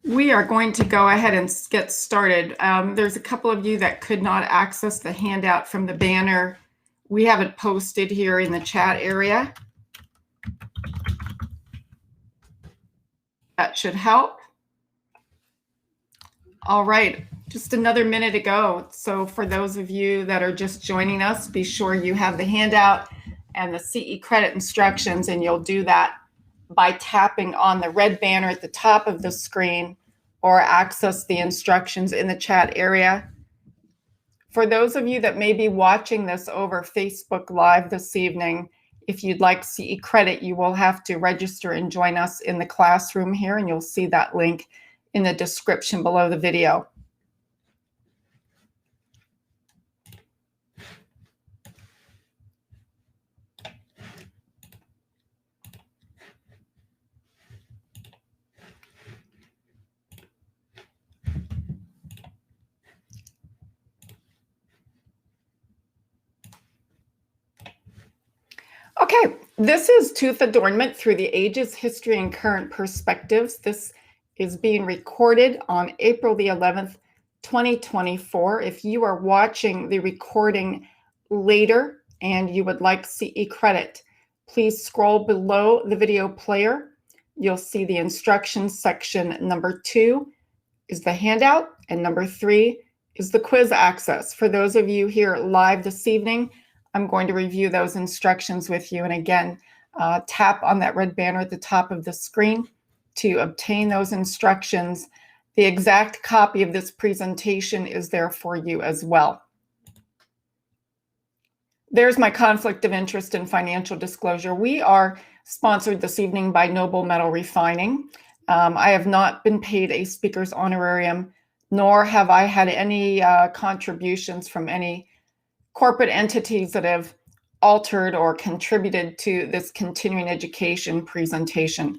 We are going to go ahead and get started. There's a couple of you that could not access the handout from the banner. We have it posted here in the chat area. That should help. All right, just another minute to go. So for those of you that are just joining us, be sure you have the handout and the CE credit instructions, and you'll do that by tapping on the red banner at the top of the screen or access the instructions in the chat area. For those of you that may be watching this over Facebook Live this evening, if you'd like CE credit, you will have to register and join us in the classroom here, and you'll see that link in the description below the video. Okay, this is Tooth Adornment Through the Ages, History, and Current Perspectives. This is being recorded on April the 11th, 2024. If you are watching the recording later and you would like CE credit, please scroll below the video player. You'll see the instructions section. Number 2 is the handout, and number 3 is the quiz access. For those of you here live this evening, I'm going to review those instructions with you. And again, tap on that red banner at the top of the screen to obtain those instructions. The exact copy of this presentation is there for you as well. There's my conflict of interest and financial disclosure. We are sponsored this evening by Noble Metal Refining. I have not been paid a speaker's honorarium, nor have I had any contributions from any corporate entities that have altered or contributed to this continuing education presentation.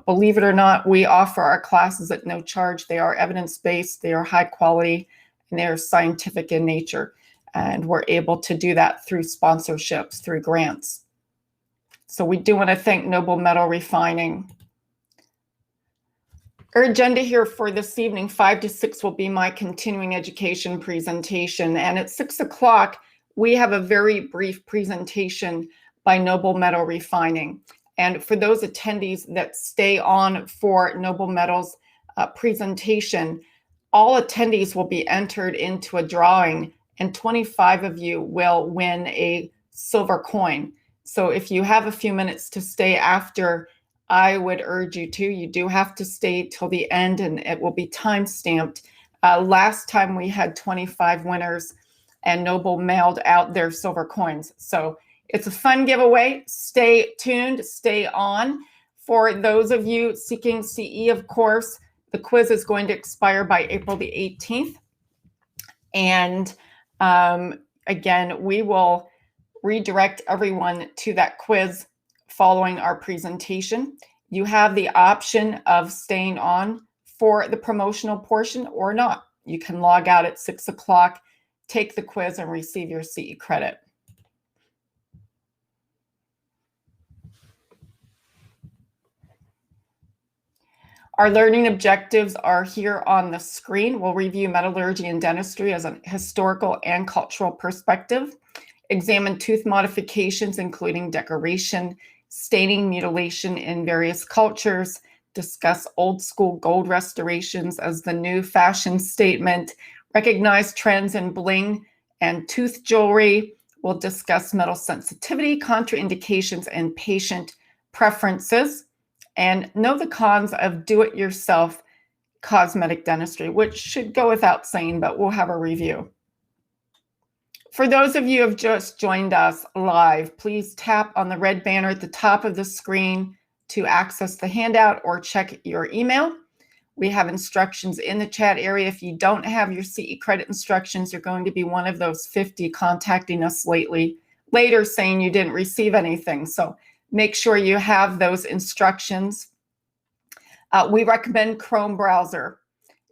Believe it or not, we offer our classes at no charge. They are evidence-based, they are high quality, and they are scientific in nature. And we're able to do that through sponsorships, through grants. So we do want to thank Noble Metal Refining. Our agenda here for this evening, 5 to 6, will be my continuing education presentation. And at 6 o'clock, we have a very brief presentation by Noble Metal Refining. And for those attendees that stay on for Noble Metal's presentation, all attendees will be entered into a drawing, and 25 of you will win a silver coin. So if you have a few minutes to stay after, I would urge you to. You do have to stay till the end, and it will be time stamped. Last time we had 25 winners, and Noble mailed out their silver coins. So it's a fun giveaway. Stay tuned, stay on. For those of you seeking CE, of course, the quiz is going to expire by April the 18th. And again, we will redirect everyone to that quiz following our presentation. You have the option of staying on for the promotional portion or not. You can log out at 6 o'clock, take the quiz, and receive your CE credit. Our learning objectives are here on the screen. We'll review metallurgy and dentistry as a historical and cultural perspective, examine tooth modifications, including decoration, staining, mutilation in various cultures, discuss old school gold restorations as the new fashion statement, recognize trends in bling and tooth jewelry. We'll discuss metal sensitivity, contraindications, and patient preferences, and know the cons of do-it-yourself cosmetic dentistry, which should go without saying, but we'll have a review. For those of you who have just joined us live, please tap on the red banner at the top of the screen to access the handout or check your email. We have instructions in the chat area. If you don't have your CE credit instructions, you're going to be one of those 50 contacting us later saying you didn't receive anything. So make sure you have those instructions. We recommend Chrome browser.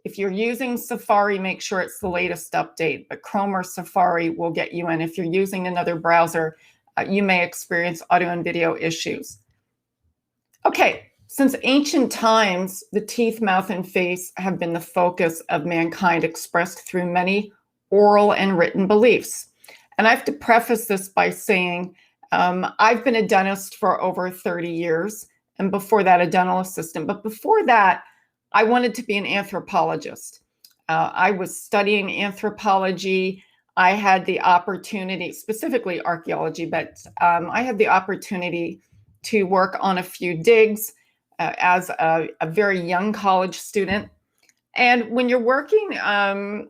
If you're using Safari, make sure it's the latest update, but Chrome or Safari will get you in. If you're using another browser, you may experience audio and video issues. Okay, Since ancient times, the teeth, mouth, and face have been the focus of mankind, expressed through many oral and written beliefs. And I have to preface this by saying I've been a dentist for over 30 years, and before that, a dental assistant. But before that, I wanted to be an anthropologist. I was studying anthropology. I had the opportunity, specifically archaeology, but I had the opportunity to work on a few digs as a very young college student. And when you're working on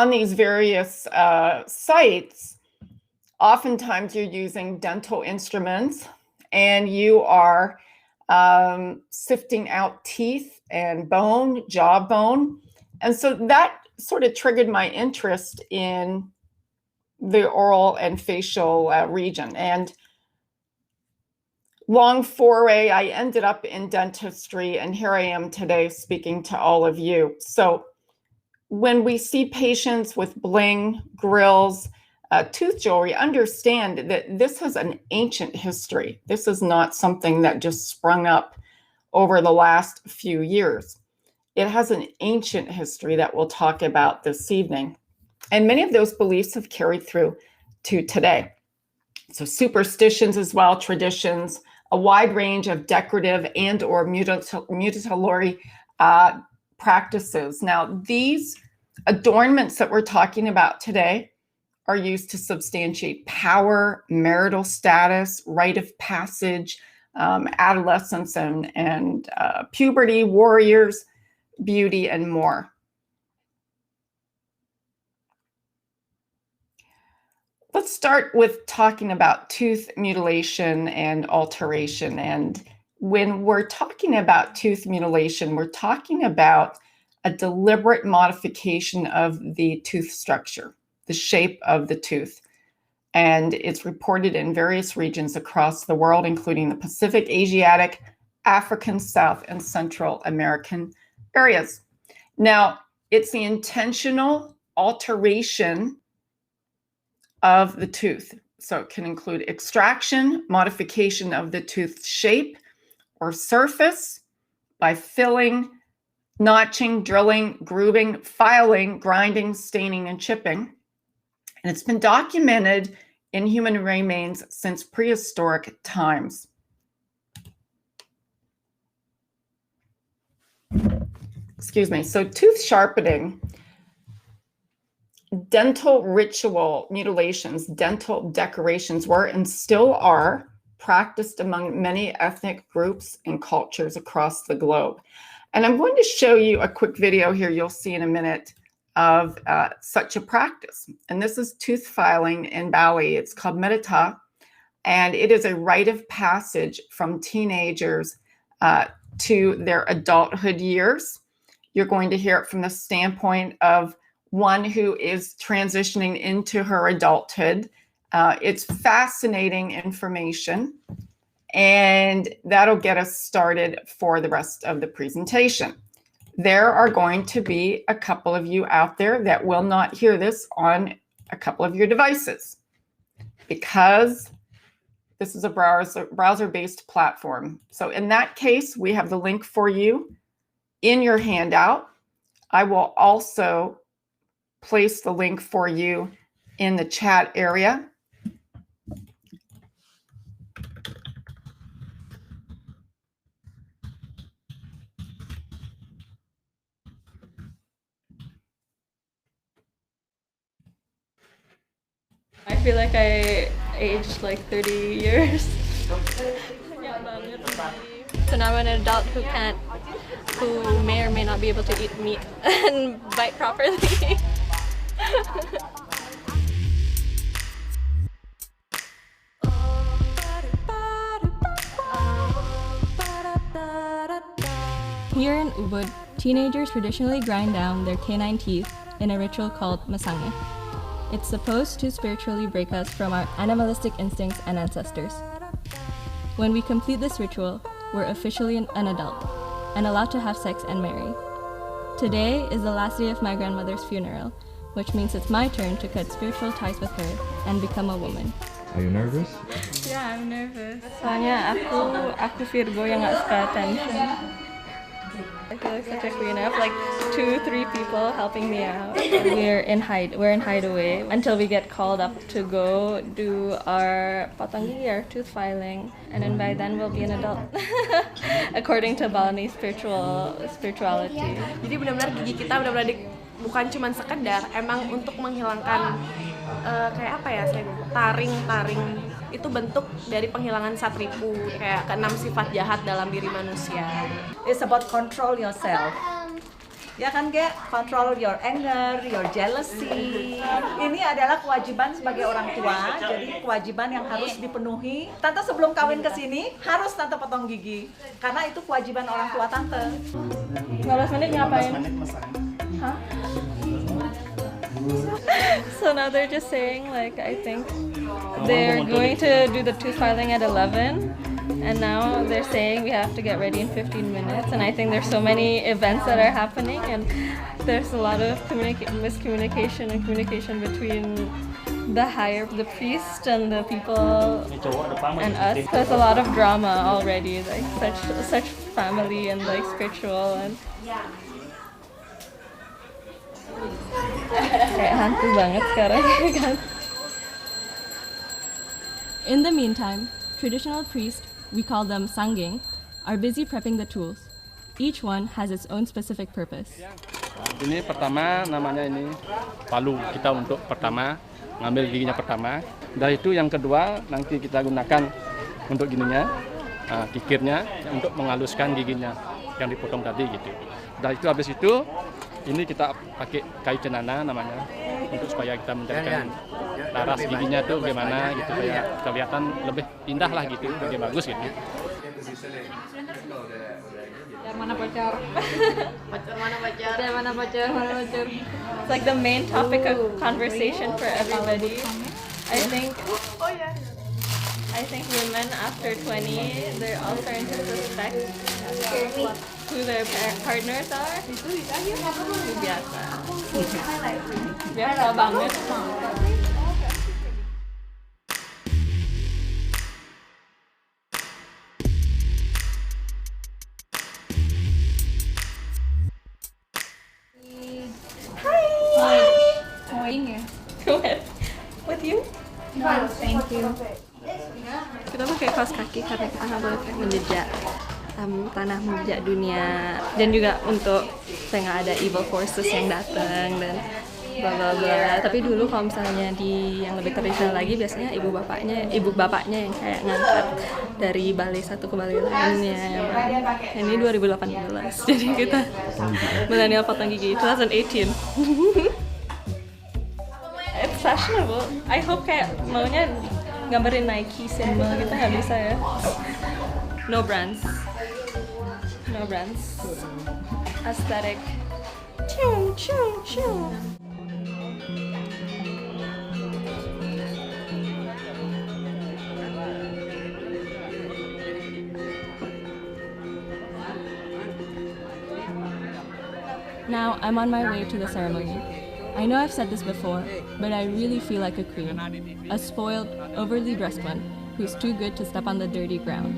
these various sites, oftentimes you're using dental instruments and you are sifting out teeth and bone, jawbone. And so that sort of triggered my interest in the oral and facial region. And long foray, I ended up in dentistry, and here I am today speaking to all of you. So when we see patients with bling, grills, tooth jewelry, understand that this has an ancient history. This is not something that just sprung up over the last few years. It has an ancient history that we'll talk about this evening. And many of those beliefs have carried through to today. So superstitions as well, traditions, a wide range of decorative and or mutilatory practices. Now, these adornments that we're talking about today are used to substantiate power, marital status, rite of passage, adolescence and puberty, warriors, beauty, and more. Let's start with talking about tooth mutilation and alteration. And when we're talking about tooth mutilation, we're talking about a deliberate modification of the tooth structure, the shape of the tooth. And it's reported in various regions across the world, including the Pacific, Asiatic, African, South, and Central American areas. Now, it's the intentional alteration of the tooth. So it can include extraction, modification of the tooth shape or surface by filling, notching, drilling, grooving, filing, grinding, staining, and chipping. And it's been documented in human remains since prehistoric times. Excuse me. So tooth sharpening, dental ritual mutilations, dental decorations were and still are practiced among many ethnic groups and cultures across the globe. And I'm going to show you a quick video here you'll see in a minute of such a practice. And this is tooth filing in Bali. It's called Mediated, and it is a rite of passage from teenagers to their adulthood years. You're going to hear it from the standpoint of one who is transitioning into her adulthood. It's fascinating information, and that'll get us started for the rest of the presentation. There are going to be a couple of you out there that will not hear this on a couple of your devices because this is a browser-based platform. So in that case, we have the link for you in your handout. I will also place the link for you in the chat area. I feel like I aged like 30 years. So now I'm an adult who may or may not be able to eat meat and bite properly. Here in Ubud, teenagers traditionally grind down their canine teeth in a ritual called masange. It's supposed to spiritually break us from our animalistic instincts and ancestors. When we complete this ritual, we're officially an adult and allowed to have sex and marry. Today is the last day of my grandmother's funeral, which means it's my turn to cut spiritual ties with her and become a woman. Are you nervous? Yeah, I'm nervous. Soalnya aku Virgo yang nggak suka attention. I feel like such a queen. I have like 2-3 people helping me out. We're in hideaway until we get called up to go do our potong gigi, our tooth filing, and then by then we'll be an adult, according to Balinese spirituality. Jadi benar-benar gigi kita bukan cuma sekedar emang untuk menghilangkan kayak apa ya, taring itu bentuk dari penghilangan satripu, kayak keenam sifat jahat dalam diri manusia. It's about control yourself. Ya kan, Ge? Control your anger, your jealousy. Ini adalah kewajiban sebagai orang tua, jadi kewajiban yang harus dipenuhi. Tante sebelum kawin ke sini harus Tante potong gigi, karena itu kewajiban orang tua Tante. 15 menit ngapain? Hah? So now they're just saying, like, I think they're going to do the tooth filing at 11, and now they're saying we have to get ready in 15 minutes, and I think there's so many events that are happening, and there's a lot of miscommunication and communication between the priest and the people and us. There's a lot of drama already, like such family and like spiritual and kayak hantu banget sekarang kan. In the meantime, traditional priests, we call them sanggeng, are busy prepping the tools. Each one has its own specific purpose. Ini pertama namanya ini palu, kita untuk pertama ngambil giginya pertama. Dari itu yang kedua nanti kita gunakan untuk gininya, kikirnya untuk menghaluskan giginya yang dipotong tadi gitu. Dari itu habis itu ini kita pakai kayu cenana namanya untuk supaya kita menjadikan laras giginya tuh bagaimana gitu, supaya kelihatan lebih indah lah gitu, lebih bagus gitu. Mana pacar? Mana pacar? It's like the main topic of conversation for everybody. I think women after 20, they're all starting to suspect who their partners are. Biasa. Biasa banget. Go ahead. With you? No, thank you. Kita pakai kaos kaki karena kita nggak boleh menjejak tanah, menjejak dunia, dan juga untuk saya nggak ada evil forces yang datang dan bla bla bla. Tapi dulu kalau misalnya di yang lebih tradisional lagi, biasanya ibu bapaknya yang kayak ngangkat dari balai satu ke balai lainnya. Ini 2018, jadi kita milenial potong gigi 2018. It's fashionable. I hope kayak maunya gambarin Nike symbol gitu, nggak bisa ya. No brands. Aesthetic. Chung chung chung. Now I'm on my way to the ceremony. I know I've said this before, but I really feel like a queen, a spoiled, overly dressed one who's too good to step on the dirty ground.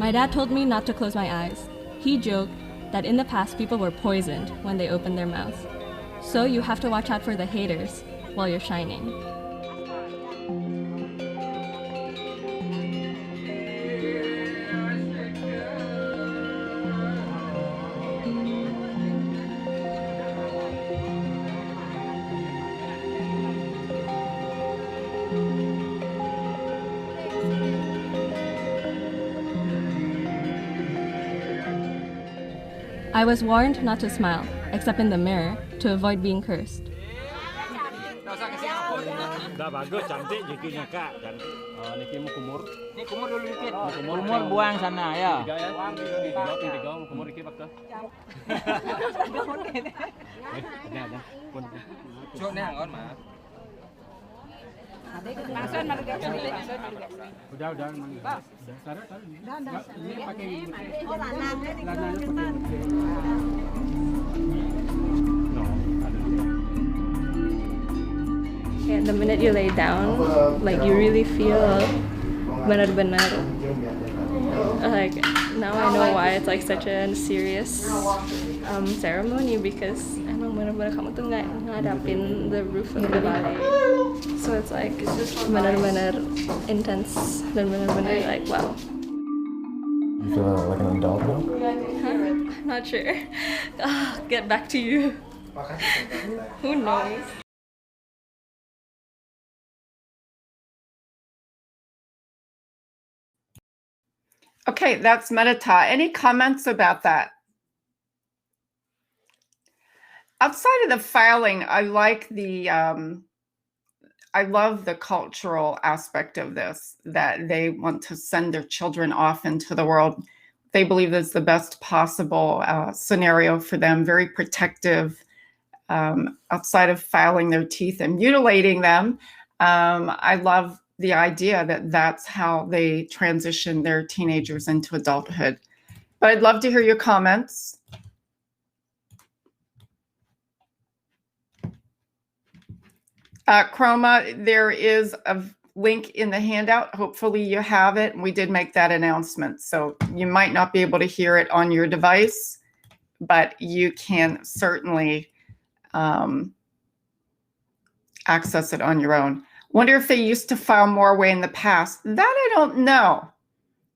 My dad told me not to close my eyes. He joked that in the past people were poisoned when they opened their mouths. So you have to watch out for the haters while you're shining. I was warned not to smile, except in the mirror, to avoid being cursed. Udah bagus, cantik giginya Kak. Cantik. Niki mau kumur. Ini kumur dulu dikit. Kumur buang sana ya. Tiga ya. Tiga mau kumur iki bakal. Ada. Cuk nih angon, Mas. Udah. Udah. Ini pakai Yeah, the minute you lay down, like you really feel benar-benar like now I know why it's like such a serious ceremony, because emang benar-benar kamu tuh nggak ngadapin the roof of the body, so it's like benar-benar intense dan benar-benar like wow. You feel like an adult now? I'm not sure. Get back to you. Who knows? Okay, that's Medita. Any comments about that? Outside of the filing, I like I love the cultural aspect of this, that they want to send their children off into the world. They believe that's the best possible scenario for them, very protective, outside of filing their teeth and mutilating them. I love the idea that that's how they transition their teenagers into adulthood. But I'd love to hear your comments. Chroma, there is a link in the handout. Hopefully you have it. We did make that announcement, so you might not be able to hear it on your device, but you can certainly access it on your own. Wonder if they used to file more away in the past. That I don't know.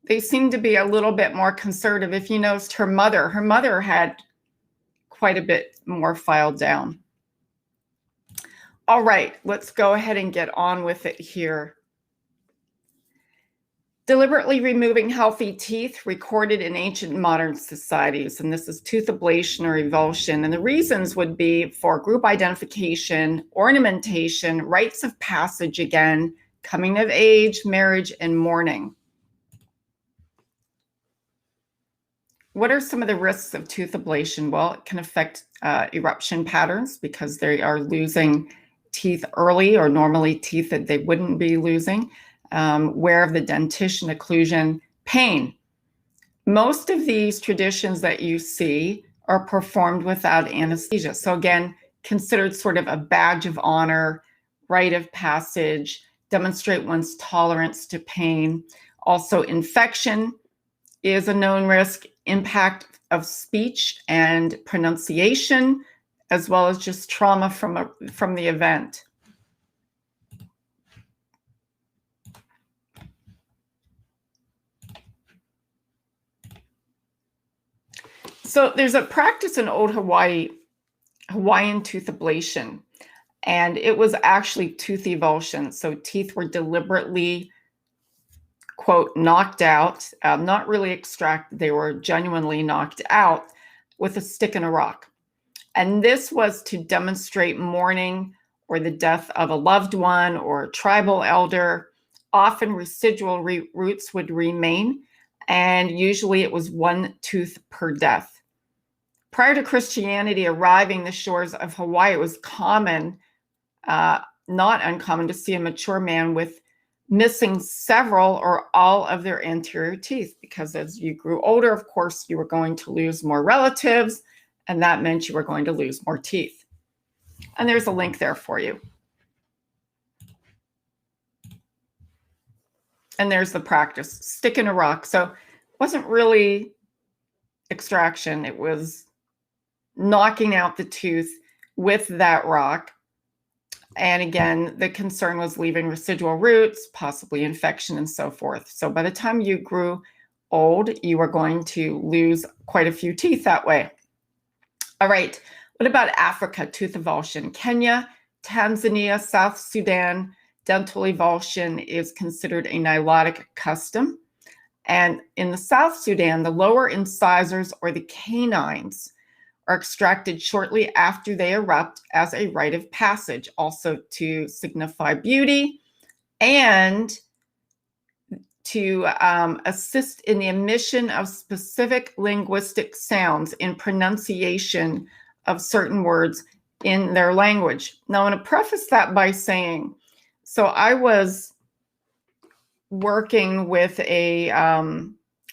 They seem to be a little bit more conservative. If you noticed her mother had quite a bit more filed down. All right, let's go ahead and get on with it here. Deliberately removing healthy teeth recorded in ancient and modern societies. And this is tooth ablation or evulsion. And the reasons would be for group identification, ornamentation, rites of passage again, coming of age, marriage, and mourning. What are some of the risks of tooth ablation? Well, it can affect eruption patterns because they are losing teeth early, or normally teeth that they wouldn't be losing. Wear of the dentition, occlusion, pain. Most of these traditions that you see are performed without anesthesia. So again, considered sort of a badge of honor, rite of passage, demonstrate one's tolerance to pain. Also, infection is a known risk, impact of speech and pronunciation, as well as just trauma from the event. So there's a practice in old Hawaiian tooth ablation, and it was actually tooth evulsion. So teeth were deliberately, quote, knocked out, not really extracted. They were genuinely knocked out with a stick and a rock. And this was to demonstrate mourning or the death of a loved one or a tribal elder. Often residual roots would remain, and usually it was one tooth per death. Prior to Christianity arriving the shores of Hawaii, it was common, not uncommon, to see a mature man with missing several or all of their anterior teeth, because as you grew older, of course, you were going to lose more relatives, and that meant you were going to lose more teeth. And there's a link there for you. And there's the practice, stick in a rock. So it wasn't really extraction. It was knocking out the tooth with that rock. And again, the concern was leaving residual roots, possibly infection, and so forth. So by the time you grew old, you were going to lose quite a few teeth that way. All right, what about Africa, tooth avulsion? Kenya, Tanzania, South Sudan, dental avulsion is considered a Nilotic custom. And in the South Sudan, the lower incisors or the canines are extracted shortly after they erupt as a rite of passage, also to signify beauty and to assist in the emission of specific linguistic sounds in pronunciation of certain words in their language. Now, I'm going to preface that by saying, so I was working with a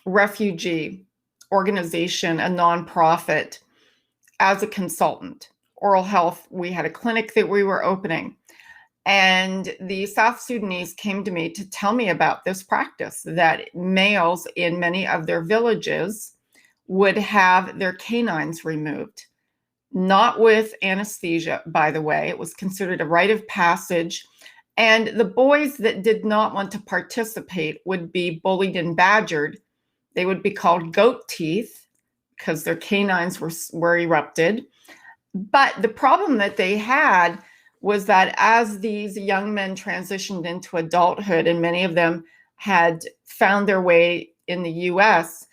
refugee organization, a nonprofit, as a consultant. Oral health, we had a clinic that we were opening. And the South Sudanese came to me to tell me about this practice, that males in many of their villages would have their canines removed. Not with anesthesia, by the way. It was considered a rite of passage. And the boys that did not want to participate would be bullied and badgered. They would be called goat teeth because their canines were erupted. But the problem that they had was that as these young men transitioned into adulthood, and many of them had found their way in the US,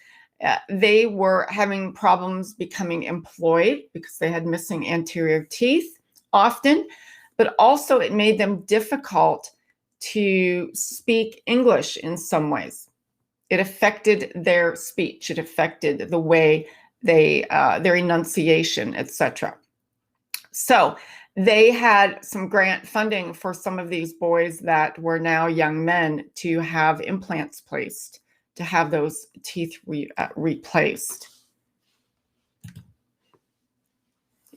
they were having problems becoming employed because they had missing anterior teeth often, but also it made them difficult to speak English in some ways. It affected their speech. It affected the way they, their enunciation, etc. So they had some grant funding for some of these boys that were now young men to have implants placed, to have those teeth replaced.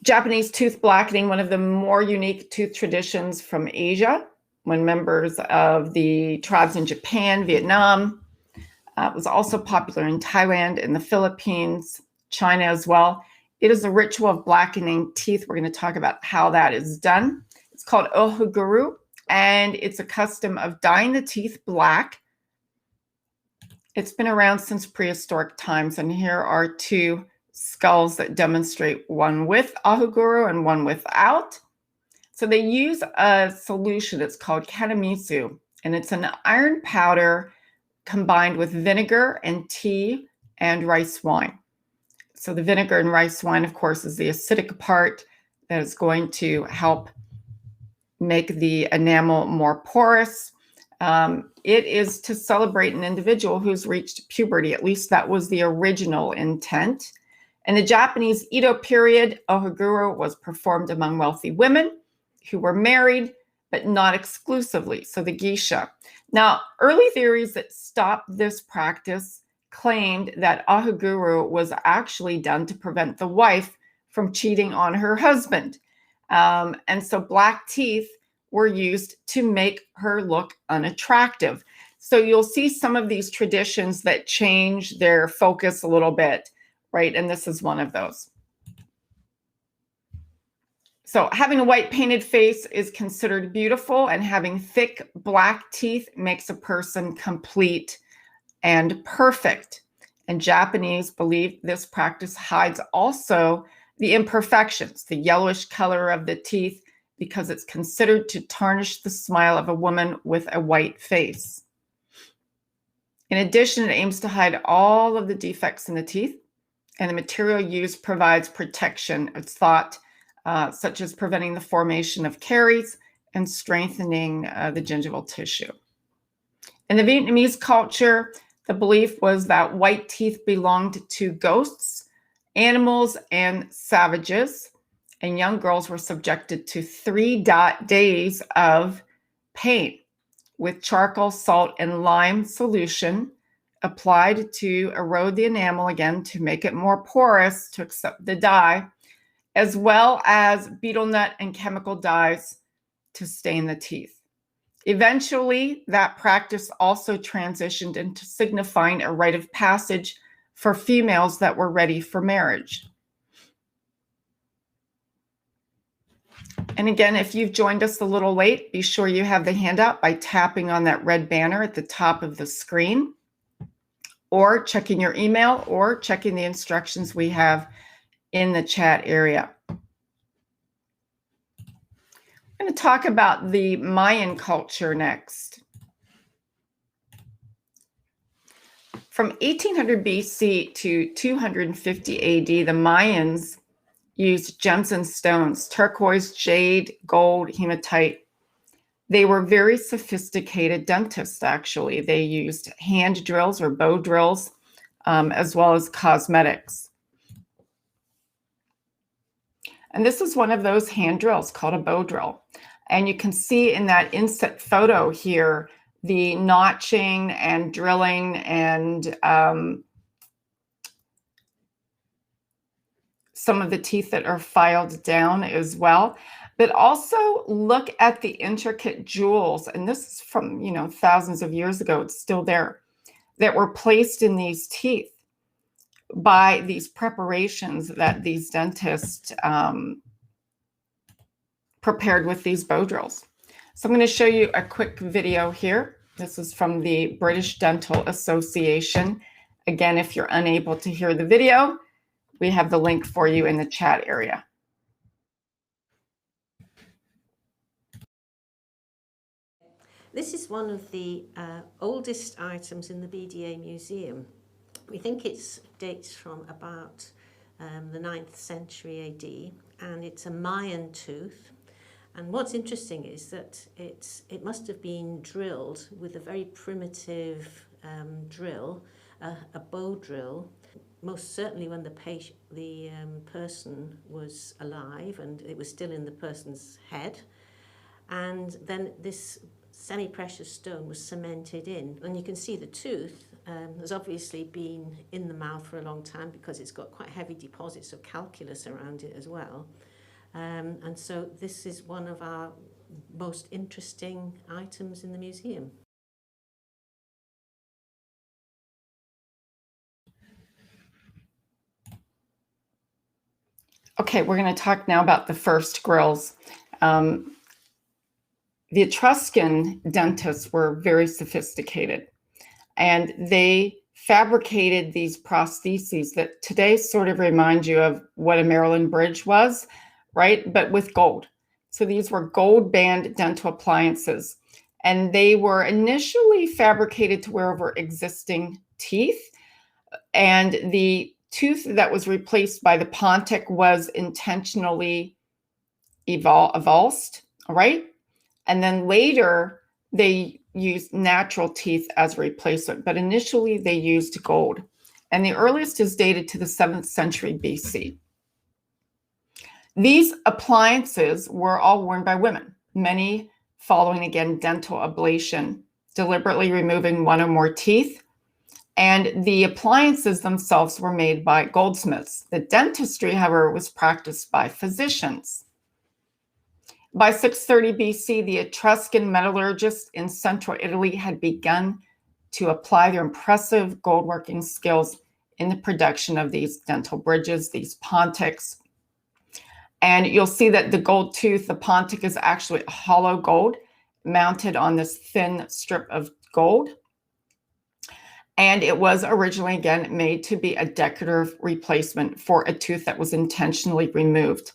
Japanese tooth blackening, one of the more unique tooth traditions from Asia, when members of the tribes in Japan, Vietnam, was also popular in Thailand and the Philippines, China as well. It is a ritual of blackening teeth. We're going to talk about how that is done. It's called ohuguru, and it's a custom of dyeing the teeth black. It's been around since prehistoric times, and here are two skulls that demonstrate one with ohuguru and one without. So they use a solution that's called kanamisu, and it's an iron powder combined with vinegar and tea and rice wine. So the vinegar and rice wine, of course, is the acidic part that is going to help make the enamel more porous. It is to celebrate an individual who's reached puberty. At least that was the original intent. In the Japanese Edo period, ohuguru was performed among wealthy women who were married, but not exclusively, so the geisha. Now, early theories that stopped this practice claimed that ohuguru was actually done to prevent the wife from cheating on her husband. And so black teeth were used to make her look unattractive. So you'll see some of these traditions that change their focus a little bit, right? And this is one of those. So having a white painted face is considered beautiful, and having thick black teeth makes a person complete and perfect. And Japanese believe this practice hides also the imperfections, the yellowish color of the teeth, because it's considered to tarnish the smile of a woman with a white face. In addition, it aims to hide all of the defects in the teeth, and the material used provides protection, it's thought, such as preventing the formation of caries and strengthening the gingival tissue. In the Vietnamese culture, the belief was that white teeth belonged to ghosts, animals, and savages, and young girls were subjected to 3 days of pain with charcoal, salt, and lime solution applied to erode the enamel again to make it more porous to accept the dye, as well as betel nut and chemical dyes to stain the teeth. Eventually, that practice also transitioned into signifying a rite of passage for females that were ready for marriage. And again, if you've joined us a little late, be sure you have the handout by tapping on that red banner at the top of the screen, or checking your email, or checking the instructions we have in the chat area. I'm going to talk about the Mayan culture next. From 1800 BC to 250 AD, the Mayans used gems and stones, turquoise, jade, gold, hematite. They were very sophisticated dentists, actually. They used hand drills or bow drills, as well as cosmetics. And this is one of those hand drills called a bow drill. And you can see in that inset photo here, the notching and drilling and some of the teeth that are filed down as well. But also look at the intricate jewels. And this is from, thousands of years ago. It's still there, that were placed in these teeth by these preparations that these dentists prepared with these bow drills. So I'm going to show you a quick video here. This is from the British Dental Association. Again, if you're unable to hear the video, we have the link for you in the chat area. This is one of the oldest items in the BDA Museum. We think it dates from about the 9th century AD, and it's a Mayan tooth. And what's interesting is that it must have been drilled with a very primitive drill, a bow drill, most certainly when the person was alive and it was still in the person's head. And then this semi-precious stone was cemented in. And you can see the tooth has obviously been in the mouth for a long time because it's got quite heavy deposits of calculus around it as well. And so this is one of our most interesting items in the museum. Okay, we're going to talk now about the first grills. The Etruscan dentists were very sophisticated, and they fabricated these prostheses that today sort of remind you of what a Maryland bridge was, right? But with gold. So these were gold band dental appliances, and they were initially fabricated to wear over existing teeth. And the tooth that was replaced by the pontic was intentionally avulsed, all right? And then later they used natural teeth as a replacement, but initially they used gold. And the earliest is dated to the 7th century BC. These appliances were all worn by women, many following, again, dental ablation, deliberately removing one or more teeth. And the appliances themselves were made by goldsmiths. The dentistry, however, was practiced by physicians. By 630 BC, the Etruscan metallurgists in central Italy had begun to apply their impressive goldworking skills in the production of these dental bridges, these pontics. And you'll see that the gold tooth, the pontic, is actually a hollow gold mounted on this thin strip of gold. And it was originally, again, made to be a decorative replacement for a tooth that was intentionally removed.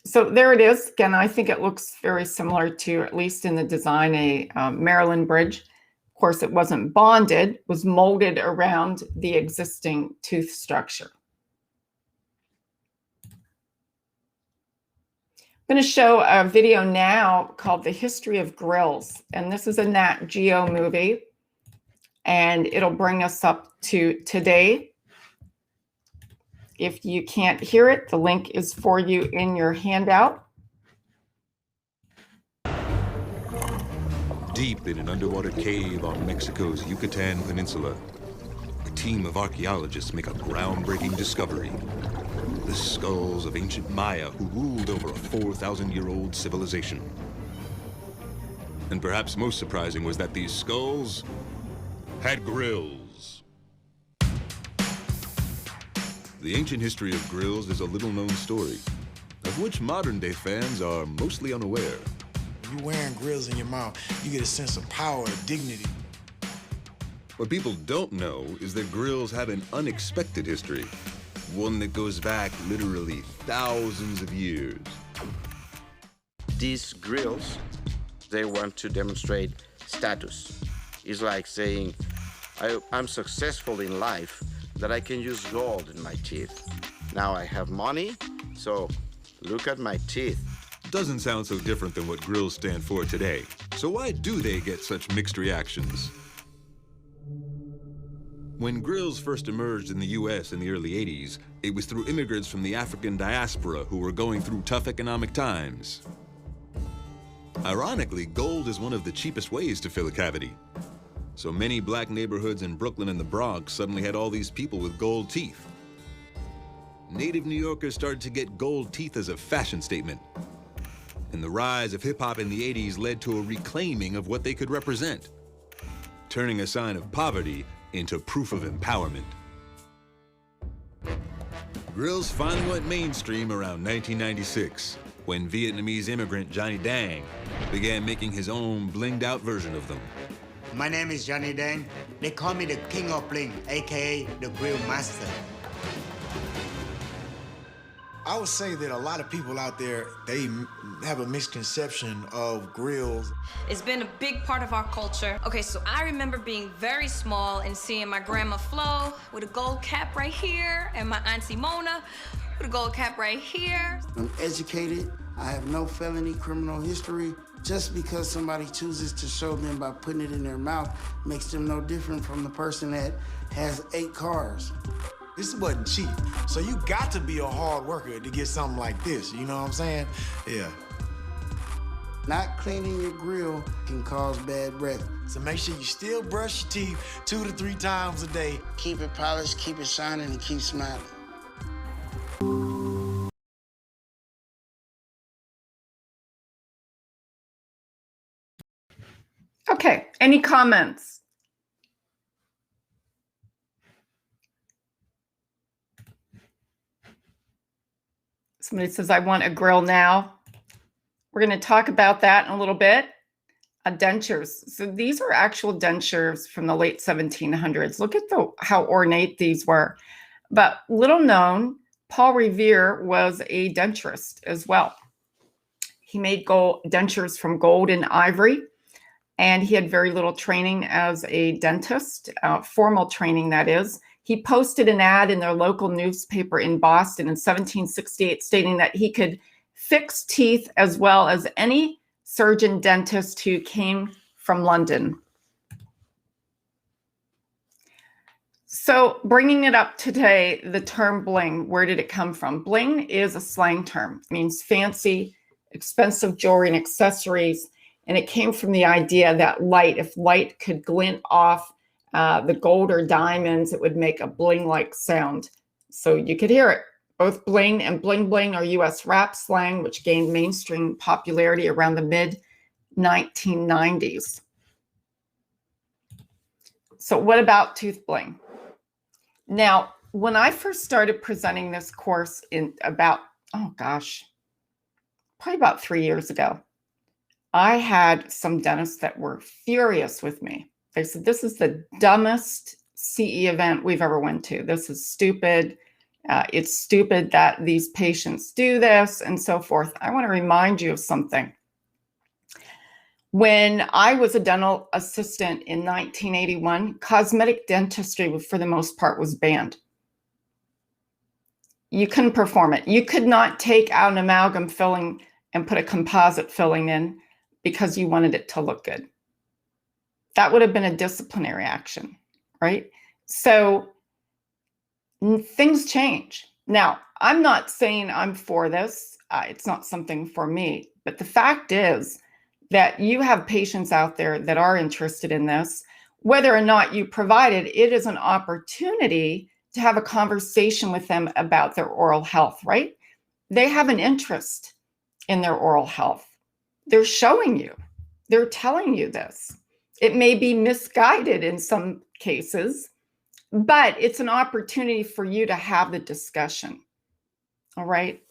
So there it is. Again, I think it looks very similar to, at least in the design, a Maryland bridge. Of course, it wasn't bonded, was molded around the existing tooth structure. I'm going to show a video now called The History of Grills. And this is a Nat Geo movie. And it'll bring us up to today. If you can't hear it, the link is for you in your handout. Deep in an underwater cave on Mexico's Yucatan Peninsula, a team of archaeologists make a groundbreaking discovery. The skulls of ancient Maya who ruled over a 4,000-year-old civilization. And perhaps most surprising was that these skulls had grills. The ancient history of grills is a little-known story, of which modern-day fans are mostly unaware. When you're wearing grills in your mouth, you get a sense of power and dignity. What people don't know is that grills have an unexpected history, one that goes back literally thousands of years. These grills, they want to demonstrate status. It's like saying, I'm successful in life that I can use gold in my teeth. Now I have money, so look at my teeth. Doesn't sound so different than what grills stand for today. So why do they get such mixed reactions? When grills first emerged in the US in the early 80s, it was through immigrants from the African diaspora who were going through tough economic times. Ironically, gold is one of the cheapest ways to fill a cavity. So many black neighborhoods in Brooklyn and the Bronx suddenly had all these people with gold teeth. Native New Yorkers started to get gold teeth as a fashion statement. And the rise of hip-hop in the 80s led to a reclaiming of what they could represent, turning a sign of poverty into proof of empowerment. Grills finally went mainstream around 1996, when Vietnamese immigrant Johnny Dang began making his own blinged-out version of them. My name is Johnny Dang. They call me the King of Bling, aka the Grill Master. I would say that a lot of people out there, they have a misconception of grills. It's been a big part of our culture. Okay, so I remember being very small and seeing my grandma Flo with a gold cap right here and my Auntie Mona with a gold cap right here. I'm educated. I have no felony criminal history. Just because somebody chooses to show them by putting it in their mouth makes them no different from the person that has 8 cars. This wasn't cheap, so you got to be a hard worker to get something like this, you know what I'm saying? Yeah. Not cleaning your grill can cause bad breath. So make sure you still brush your teeth 2 to 3 times a day. Keep it polished, keep it shining, and keep smiling. Okay, any comments? Somebody says, I want a grill now. We're going to talk about that in a little bit. Dentures. So these are actual dentures from the late 1700s. Look at how ornate these were. But little known, Paul Revere was a denturist as well. He made dentures from gold and ivory, and he had very little training as a dentist, formal training that is. He posted an ad in their local newspaper in Boston in 1768 stating that he could fix teeth as well as any surgeon dentist who came from London. So bringing it up today, the term bling, where did it come from? Bling is a slang term. It means fancy, expensive jewelry and accessories. And it came from the idea that if light could glint off the gold or diamonds, it would make a bling-like sound. So you could hear it. Both bling and bling bling are US rap slang, which gained mainstream popularity around the mid-1990s. So what about tooth bling? Now, when I first started presenting this course in probably about 3 years ago, I had some dentists that were furious with me. They said, this is the dumbest CE event we've ever went to. This is stupid. It's stupid that these patients do this and so forth. I want to remind you of something. When I was a dental assistant in 1981, cosmetic dentistry, for the most part, was banned. You couldn't perform it. You could not take out an amalgam filling and put a composite filling in because you wanted it to look good. That would have been a disciplinary action, right? So things change. Now, I'm not saying I'm for this. It's not something for me. But the fact is that you have patients out there that are interested in this. Whether or not you provide it, it is an opportunity to have a conversation with them about their oral health, right? They have an interest in their oral health. They're showing you. They're telling you this. It may be misguided in some cases, but it's an opportunity for you to have the discussion. All right.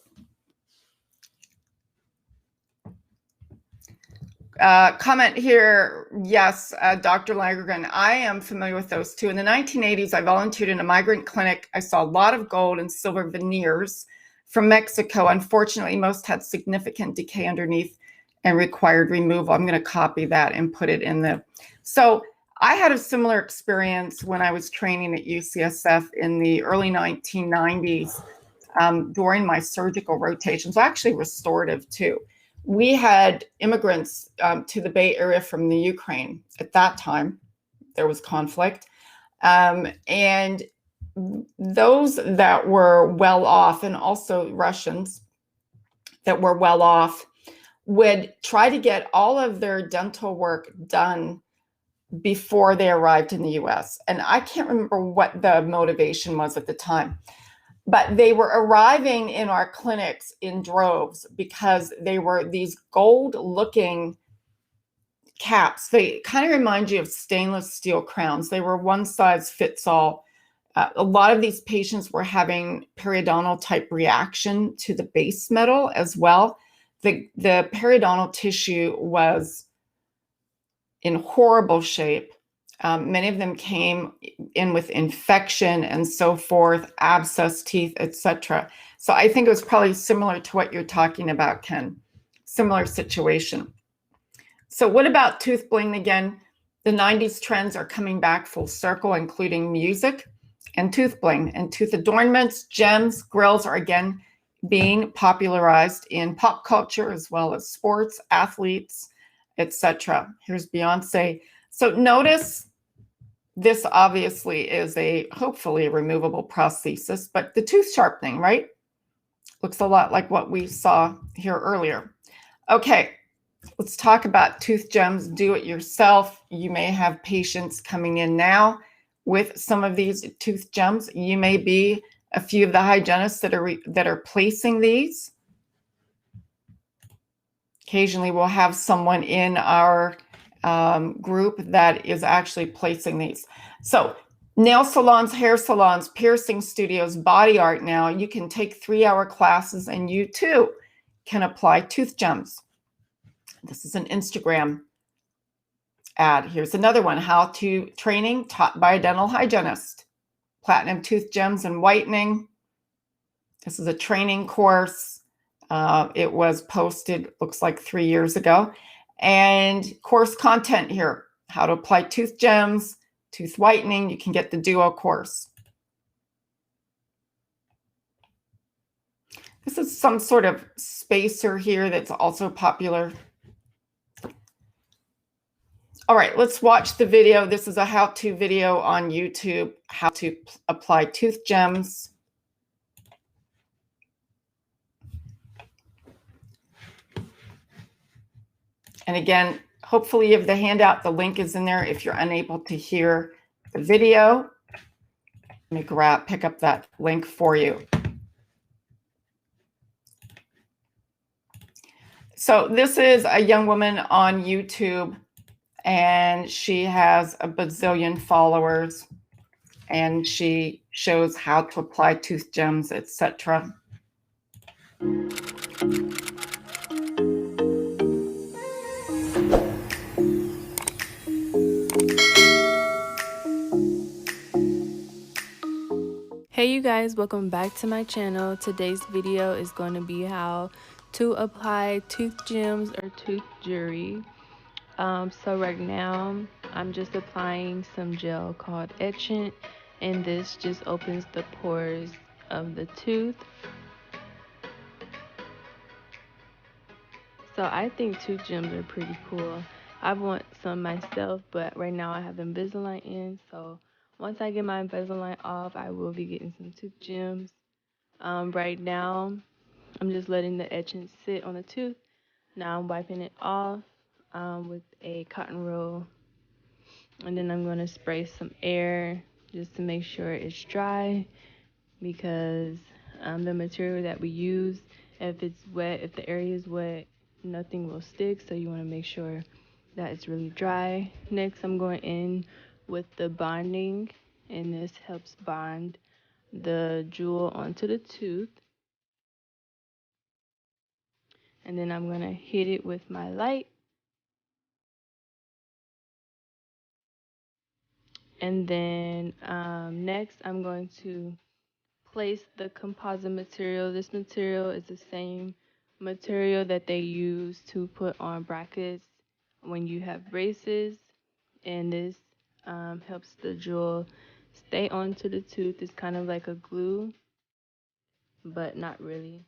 Comment here. Yes, Dr. Lagergren, I am familiar with those too. In the 1980s, I volunteered in a migrant clinic. I saw a lot of gold and silver veneers from Mexico. Unfortunately, most had significant decay underneath and required removal. I'm going to copy that and put it in the. So I had a similar experience when I was training at UCSF in the early 1990s during my surgical rotations, actually restorative too. We had immigrants to the Bay Area from the Ukraine at that time. There was conflict. And those that were well off, and also Russians that were well off, would try to get all of their dental work done before they arrived in the US. And I can't remember what the motivation was at the time, but they were arriving in our clinics in droves because they were these gold looking caps. They kind of remind you of stainless steel crowns. They were one size fits all. A lot of these patients were having periodontal type reaction to the base metal as well. The periodontal tissue was in horrible shape. Many of them came in with infection and so forth, abscess teeth, etc. So I think it was probably similar to what you're talking about, Ken. Similar situation. So what about tooth bling again? The 90s trends are coming back full circle, including music and tooth bling, and tooth adornments, gems, grills are again being popularized in pop culture as well as sports, athletes, etc. Here's Beyonce. So notice this obviously is hopefully a removable prosthesis, but the tooth sharpening, right? Looks a lot like what we saw here earlier. Okay, let's talk about tooth gems. Do it yourself. You may have patients coming in now with some of these tooth gems. You may be a few of the hygienists that are placing these. Occasionally we'll have someone in our group that is actually placing these. So nail salons, hair salons, piercing studios, body art now, you can take 3-hour classes and you too can apply tooth gems. This is an Instagram ad. Here's another one, how to training taught by a dental hygienist. Platinum tooth gems and whitening. This is a training course. It was posted, looks like 3 years ago. And course content here, how to apply tooth gems, tooth whitening. You can get the duo course. This is some sort of spacer here that's also popular. All right, let's watch the video. This is a how-to video on YouTube, how to apply tooth gems. And again, hopefully you have the handout. The link is in there if you're unable to hear the video. Let me pick up that link for you. So this is a young woman on YouTube, and she has a bazillion followers, and she shows how to apply tooth gems, etc. Hey you guys, welcome back to my channel. Today's video is going to be how to apply tooth gems or tooth jewelry. So right now I'm just applying some gel called etchant, and this just opens the pores of the tooth. So I think tooth gems are pretty cool. I want some myself, but right now I have Invisalign in, so once I get my Invisalign off, I will be getting some tooth gems. Right now, I'm just letting the etchant sit on the tooth. Now I'm wiping it off with a cotton roll. And then I'm going to spray some air just to make sure it's dry, because the material that we use, if it's wet, if the area is wet, nothing will stick. So you want to make sure that it's really dry. Next, I'm going in with the bonding, and this helps bond the jewel onto the tooth. And then I'm going to hit it with my light. And then next I'm going to place the composite material. This material is the same material that they use to put on brackets when you have braces. And this helps the jewel stay onto the tooth. It's kind of like a glue, but not really.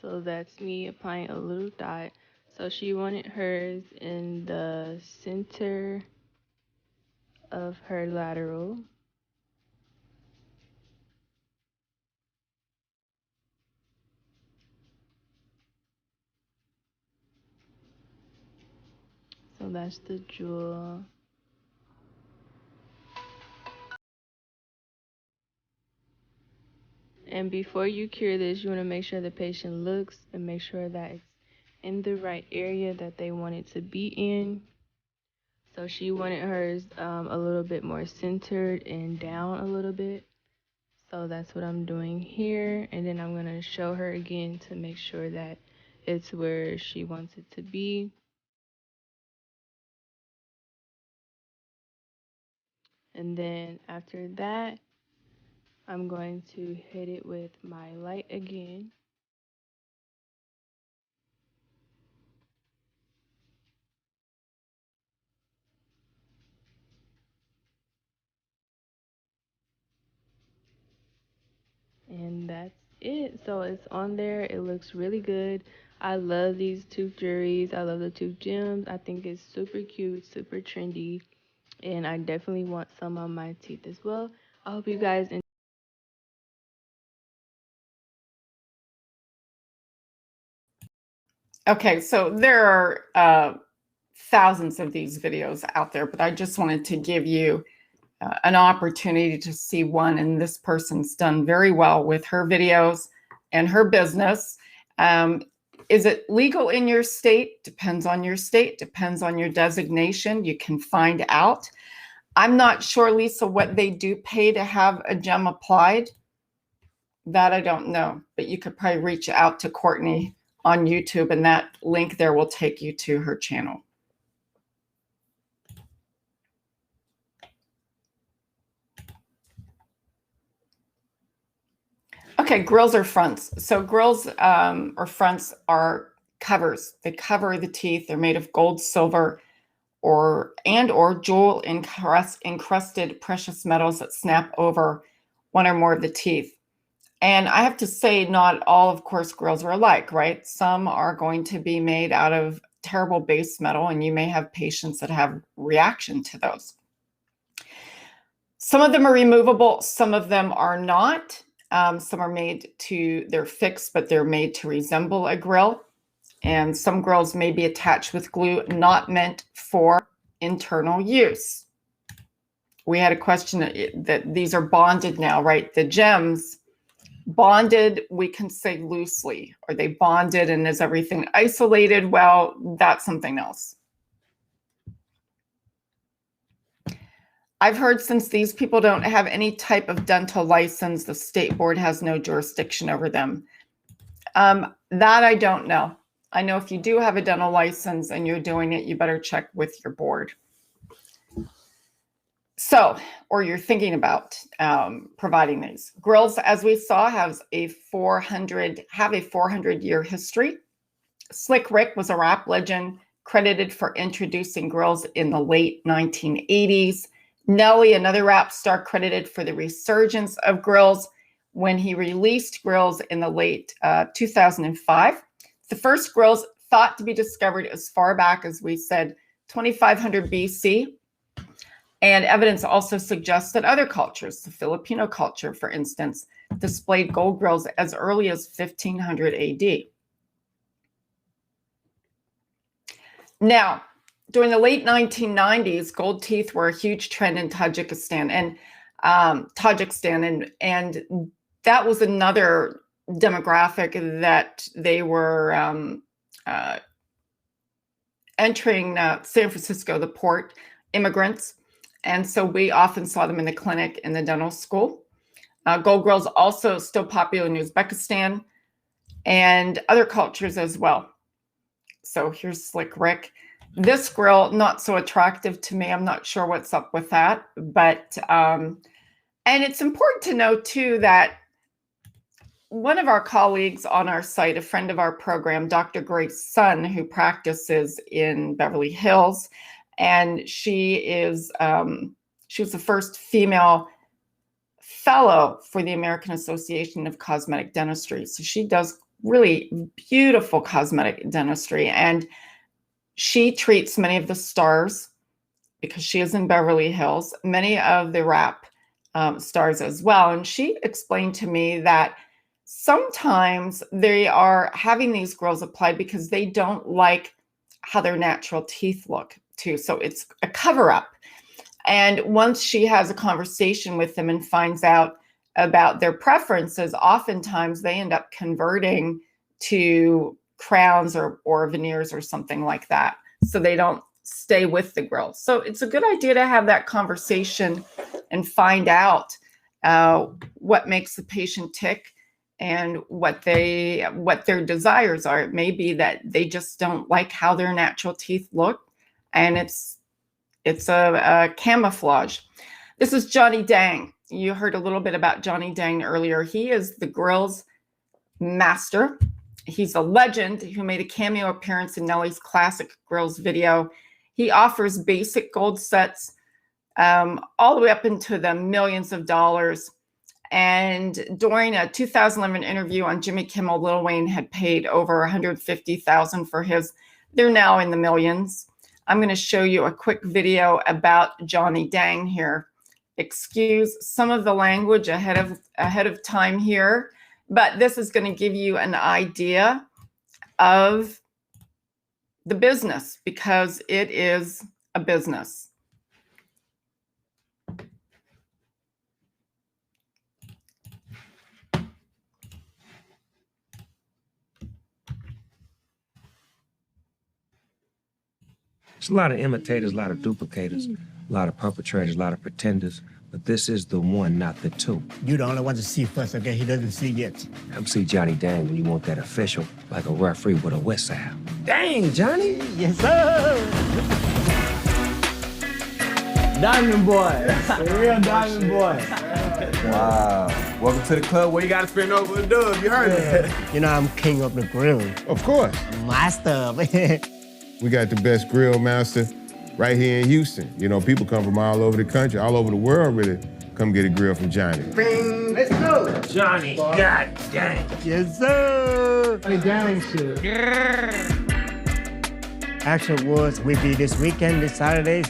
So that's me applying a little dot. So she wanted hers in the center of her lateral. So that's the jewel. And before you cure this, you want to make sure the patient looks and make sure that it's in the right area that they want it to be in. So she wanted hers a little bit more centered and down a little bit. So that's what I'm doing here. And then I'm going to show her again to make sure that it's where she wants it to be. And then after that, I'm going to hit it with my light again. And that's it. So it's on there. It looks really good. I love these tooth jewelries. I love the tooth gems. I think it's super cute, super trendy. And I definitely want some on my teeth as well. I hope you guys enjoy. Okay, so there are thousands of these videos out there, but I just wanted to give you an opportunity to see one, and this person's done very well with her videos and her business. Is it legal in your state? Depends on your state, depends on your designation. You can find out. I'm not sure, Lisa, what they do pay to have a gem applied. That I don't know, but you could probably reach out to Courtney on YouTube, and that link there will take you to her channel. Okay, grills or fronts. So grills or fronts are covers. They cover the teeth. They're made of gold, silver, or jewel encrusted precious metals that snap over one or more of the teeth. And I have to say, not all, of course, grills are alike, right? Some are going to be made out of terrible base metal, and you may have patients that have reaction to those. Some of them are removable, some of them are not. Some are they're fixed, but they're made to resemble a grill. And some grills may be attached with glue, not meant for internal use. We had a question that these are bonded now, right? The gems, bonded, we can say loosely. Are they bonded and is everything isolated? Well, that's something else. I've heard since these people don't have any type of dental license, the state board has no jurisdiction over them. That I don't know. I know if you do have a dental license and you're doing it, you better check with your board. So, or you're thinking about providing these. Grills, as we saw, have a 400-year history. Slick Rick was a rap legend credited for introducing grills in the late 1980s. Nelly, another rap star, credited for the resurgence of grills when he released grills in the late 2005. The first grills thought to be discovered as far back as we said 2500 BC. And evidence also suggests that other cultures, the Filipino culture, for instance, displayed gold grills as early as 1500 AD. Now, during the late 1990s, gold teeth were a huge trend in Tajikistan, and that was another demographic that they were entering San Francisco, the port, immigrants. And so we often saw them in the clinic in the dental school. Gold grills also still popular in Uzbekistan and other cultures as well. So here's Slick Rick. This grill, not so attractive to me. I'm not sure what's up with that. But, and it's important to know too that one of our colleagues on our site, a friend of our program, Dr. Grace Sun, who practices in Beverly Hills, and she was the first female fellow for the American Association of Cosmetic Dentistry. So she does really beautiful cosmetic dentistry, and she treats many of the stars because she is in Beverly Hills, many of the rap stars as well. And she explained to me that sometimes they are having these grills applied because they don't like how their natural teeth look too. So it's a cover up. And once she has a conversation with them and finds out about their preferences, oftentimes they end up converting to crowns or veneers or something like that. So they don't stay with the grill. So it's a good idea to have that conversation and find out what makes the patient tick and what their desires are. It may be that they just don't like how their natural teeth look, and it's a camouflage. This is Johnny Dang. You heard a little bit about Johnny Dang earlier. He is the grills master. He's a legend who made a cameo appearance in Nelly's classic grills video. He offers basic gold sets all the way up into the millions of dollars. And during a 2011 interview on Jimmy Kimmel, Lil Wayne had paid over $150,000 for his. They're now in the millions. I'm going to show you a quick video about Johnny Dang here. Excuse some of the language ahead of time here, but this is going to give you an idea of the business because it is a business. There's a lot of imitators, a lot of duplicators, a lot of perpetrators, a lot of pretenders, but this is the one, not the two. You the only one to see first, okay? He doesn't see yet. Come see Johnny Dang when you want that official, like a referee with a whistle. Dang, Johnny! Yes, sir! Diamond boy. The real diamond boy. Wow. Welcome to the club where you gotta spend over a dub. You heard me. You know, I'm king of the grill. Of course. Master. We got the best grill master right here in Houston. You know, people come from all over the country, all over the world really come get a grill from Johnny. Bing, let's go. Johnny, God dang. Yes, sir. Johnny Dang shit. Action Woods will be this weekend, this Saturday.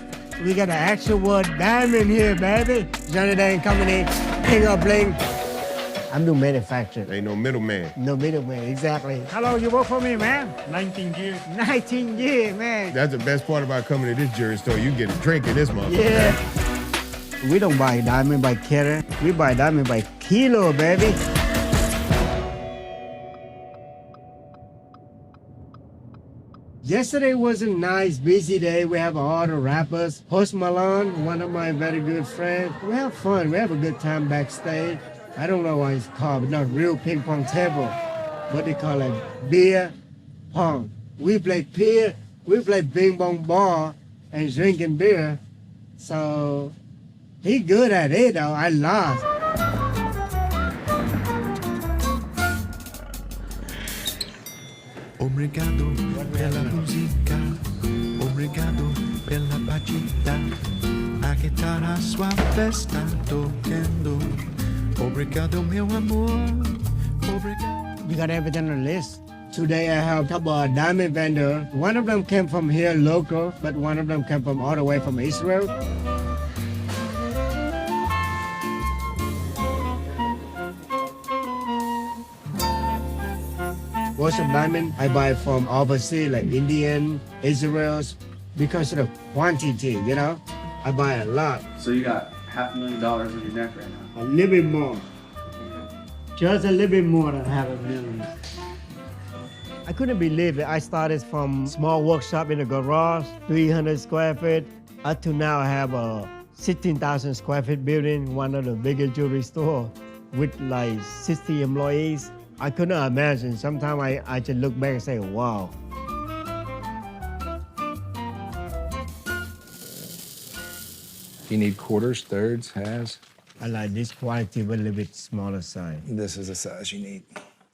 We got an Action Wood diamond here, baby. Johnny Dang Company, King of Bling. I'm the manufacturer. Ain't no middleman. No middleman, exactly. How long you work for me, man? 19 years. 19 years, man. That's the best part about coming to this jewelry store. You get a drink in this motherfucker. Yeah. We don't buy diamond by carat. We buy diamond by kilo, baby. Yesterday was a nice, busy day. We have all the rappers. Post Malone, one of my very good friends. We have fun. We have a good time backstage. I don't know why it's called, but not real ping pong table. What they call it, beer pong. We play beer, we play bing bong ball and drinking beer. So he good at it though. I lost. Obrigado pela música, obrigado pela batida. A guitarra suave está tocando. Obrigado, meu amor. Obrigado. We got everything on the list. Today I have a couple of diamond vendors. One of them came from here local, but one of them came from all the way from Israel. Most of diamond I buy from overseas, like Indian, Israel's, because of the quantity, you know? I buy a lot. So you got $500,000 on your neck right now? A little bit more. Just a little bit more than $500,000. I couldn't believe it. I started from small workshop in a garage, 300 square feet. Up to now I have a 16,000 square feet building, one of the biggest jewelry store with like 60 employees. I could not imagine. Sometimes I just look back and say, wow. You need quarters, thirds, halves? I like this quality, but a little bit smaller size. This is the size you need.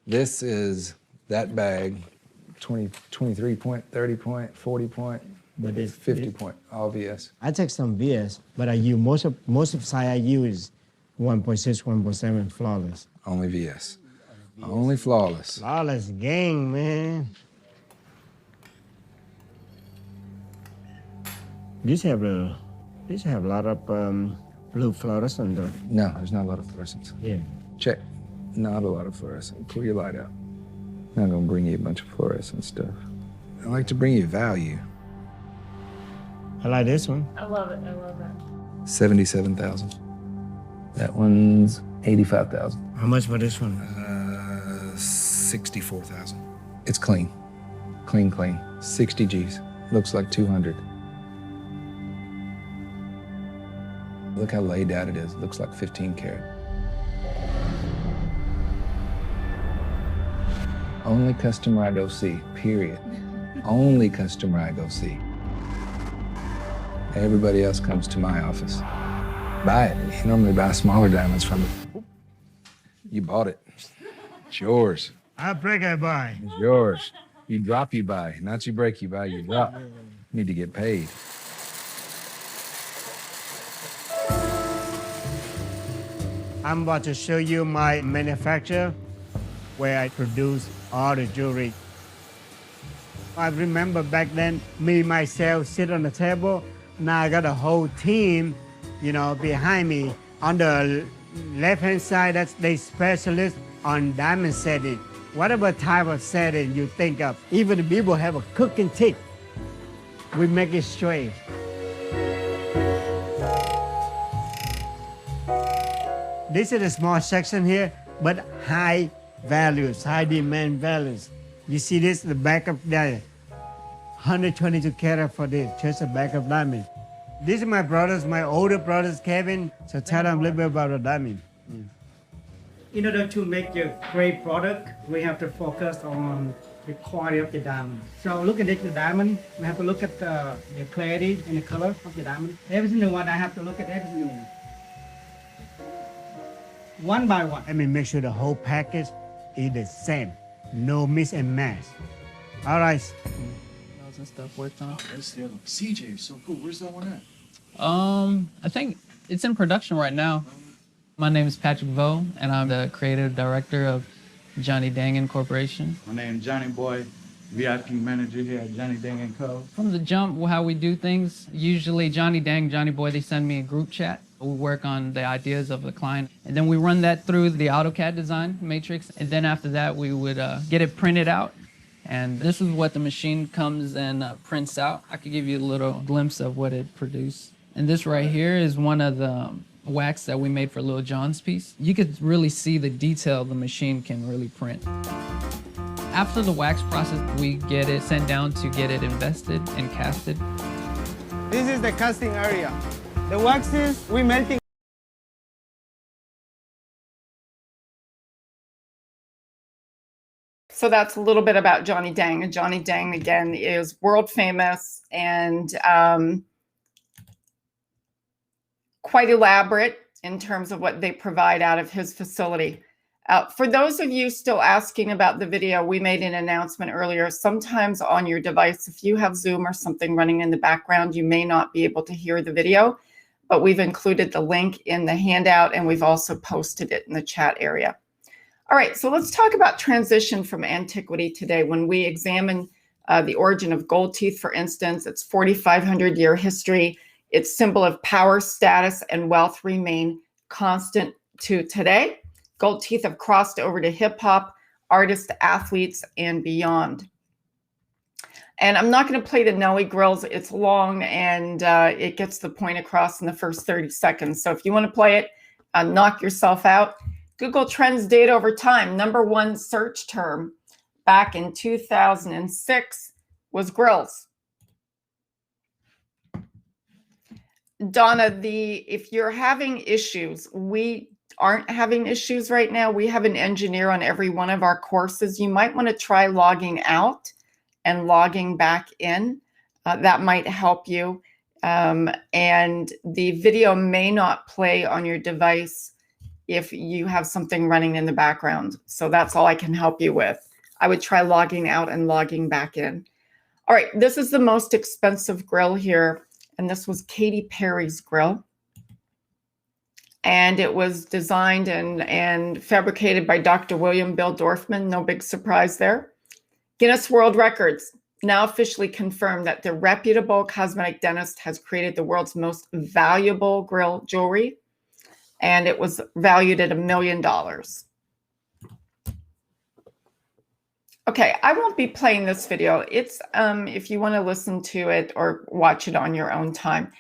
This is that bag, 20, 23 point, 30 point, 40 point, but it's 50 point, all VS. I take some VS, but I use most of size I use 1.6, 1.7 flawless. Only VS. Only flawless. Flawless gang, man. This have a lot of blue fluorescent though. No, there's not a lot of fluorescence. Yeah. Check. Not a lot of fluorescent. Pull your light out. I'm not gonna bring you a bunch of fluorescent stuff. I like to bring you value. I like this one. I love it. I love that. 77,000. That one's 85,000. How much for this one? 64,000. It's clean. Clean, clean. 60 G's. Looks like 200. Look how laid out it is. Looks like 15 karat. Only customer I go see, period. Only customer I go see. Everybody else comes to my office. Buy it. You normally buy smaller diamonds from it. You bought it. It's yours. I break, I buy. It's yours. You drop, you buy. Not you break, you buy, you drop. You need to get paid. I'm about to show you my manufacturer where I produce all the jewelry. I remember back then, me, myself, sit on the table. Now I got a whole team, behind me. On the left-hand side, that's the specialist on diamond setting. Whatever type of setting you think of. Even the people have a cooking tip. We make it straight. This is a small section here, but high values, high demand values. You see this, the back of the 122 karat for this, just a back of diamond. These are my brothers, my older brothers, Kevin. So tell them a little bit about the diamond. In order to make a great product, we have to focus on the quality of the diamond. So looking at the diamond, we have to look at the clarity and the color of the diamond. Every single one, I have to look at every single one by one. I mean, make sure the whole package is the same. No mix and match. All right. And stuff worked on. That's the other one. CJ, so cool. Where's that one at? I think it's in production right now. My name is Patrick Vo, and I'm the creative director of Johnny Dang Corporation. My name is Johnny Boy, VIP manager here at Johnny Dang & Co. From the jump, how we do things, usually Johnny Dang, Johnny Boy, they send me a group chat. We work on the ideas of the client, and then we run that through the AutoCAD design matrix, and then after that, we would get it printed out. And this is what the machine comes and prints out. I could give you a little glimpse of what it produced. And this right here is one of the wax that we made for Lil Jon's piece. You could really see the detail the machine can really print. After the wax process, we get it sent down to get it invested and casted. This is the casting area. The waxes, we melting. So that's a little bit about Johnny Dang. And Johnny Dang, again, is world famous and quite elaborate in terms of what they provide out of his facility. For those of you still asking about the video, we made an announcement earlier. Sometimes on your device, if you have Zoom or something running in the background, you may not be able to hear the video, but we've included the link in the handout and we've also posted it in the chat area. All right, so let's talk about transition from antiquity today. When we examine the origin of gold teeth, for instance, its 4,500-year history, its symbol of power, status, and wealth remain constant to today. Gold teeth have crossed over to hip hop, artists, athletes, and beyond. And I'm not going to play the Nelly grills. It's long and it gets the point across in the first 30 seconds. So if you want to play it, knock yourself out. Google Trends data over time. #1 search term back in 2006 was grills. Donna, if you're having issues, we aren't having issues right now. We have an engineer on every one of our courses. You might want to try logging out and logging back in. That might help you. And the video may not play on your device if you have something running in the background. So that's all I can help you with. I would try logging out and logging back in. All right, this is the most expensive grill here, and this was Katy Perry's grill. And it was designed and fabricated by Dr. William Bill Dorfman. No big surprise there. Guinness World Records now officially confirmed that the reputable cosmetic dentist has created the world's most valuable grill jewelry, and it was valued at $1 million. Okay, I won't be playing this video. It's if you want to listen to it or watch it on your own time.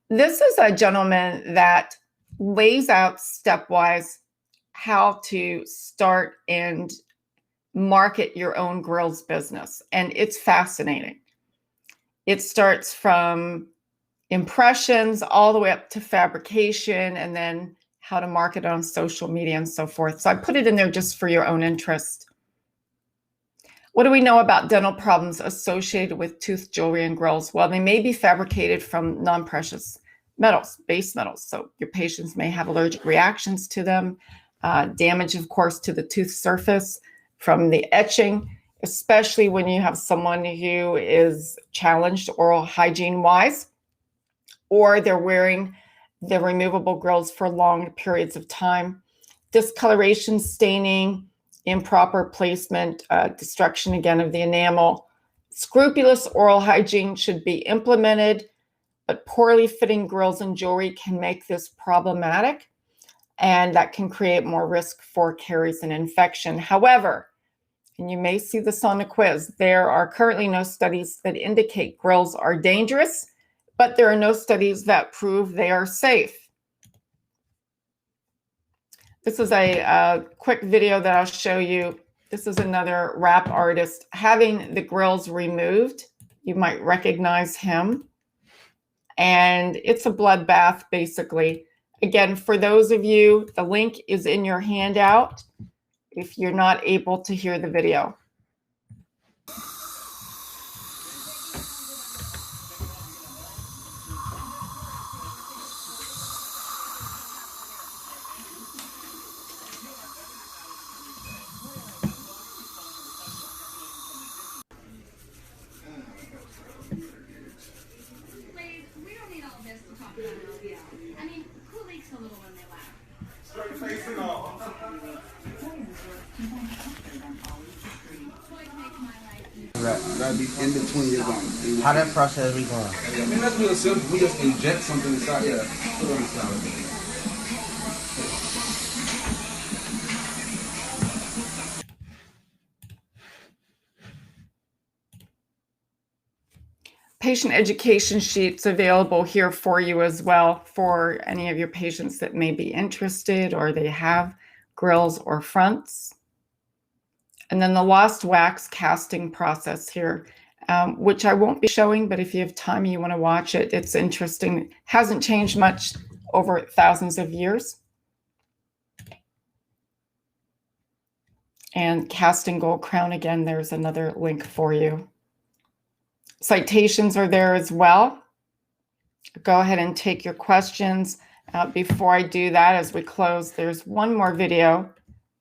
This is a gentleman that lays out stepwise how to start and market your own grills business. And it's fascinating. It starts from impressions all the way up to fabrication and then how to market on social media and so forth. So I put it in there just for your own interest. What do we know about dental problems associated with tooth jewelry and grills? Well, they may be fabricated from non-precious metals, base metals. So your patients may have allergic reactions to them, damage, of course, to the tooth surface from the etching, especially when you have someone who is challenged oral hygiene-wise, or they're wearing the removable grills for long periods of time. Discoloration, staining, improper placement, destruction again of the enamel. Scrupulous oral hygiene should be implemented, but poorly fitting grills and jewelry can make this problematic, and that can create more risk for caries and infection. However, and you may see this on the quiz, there are currently no studies that indicate grills are dangerous, but there are no studies that prove they are safe. This is a quick video that I'll show you. This is another wrap artist having the grills removed. You might recognize him. And it's a bloodbath, basically. Again, for those of you, the link is in your handout if you're not able to hear the video. Gotta be in between your gums. How that process we going? I mean, that's real simple. We just inject something inside there. Put it on the side. Patient education sheets available here for you as well for any of your patients that may be interested or they have grills or fronts. And then the lost wax casting process here, which I won't be showing, but if you have time, you want to watch it, it's interesting. Hasn't changed much over thousands of years. And casting gold crown, again, there's another link for you. Citations are there as well. Go ahead and take your questions. Before I do that, as we close, there's one more video.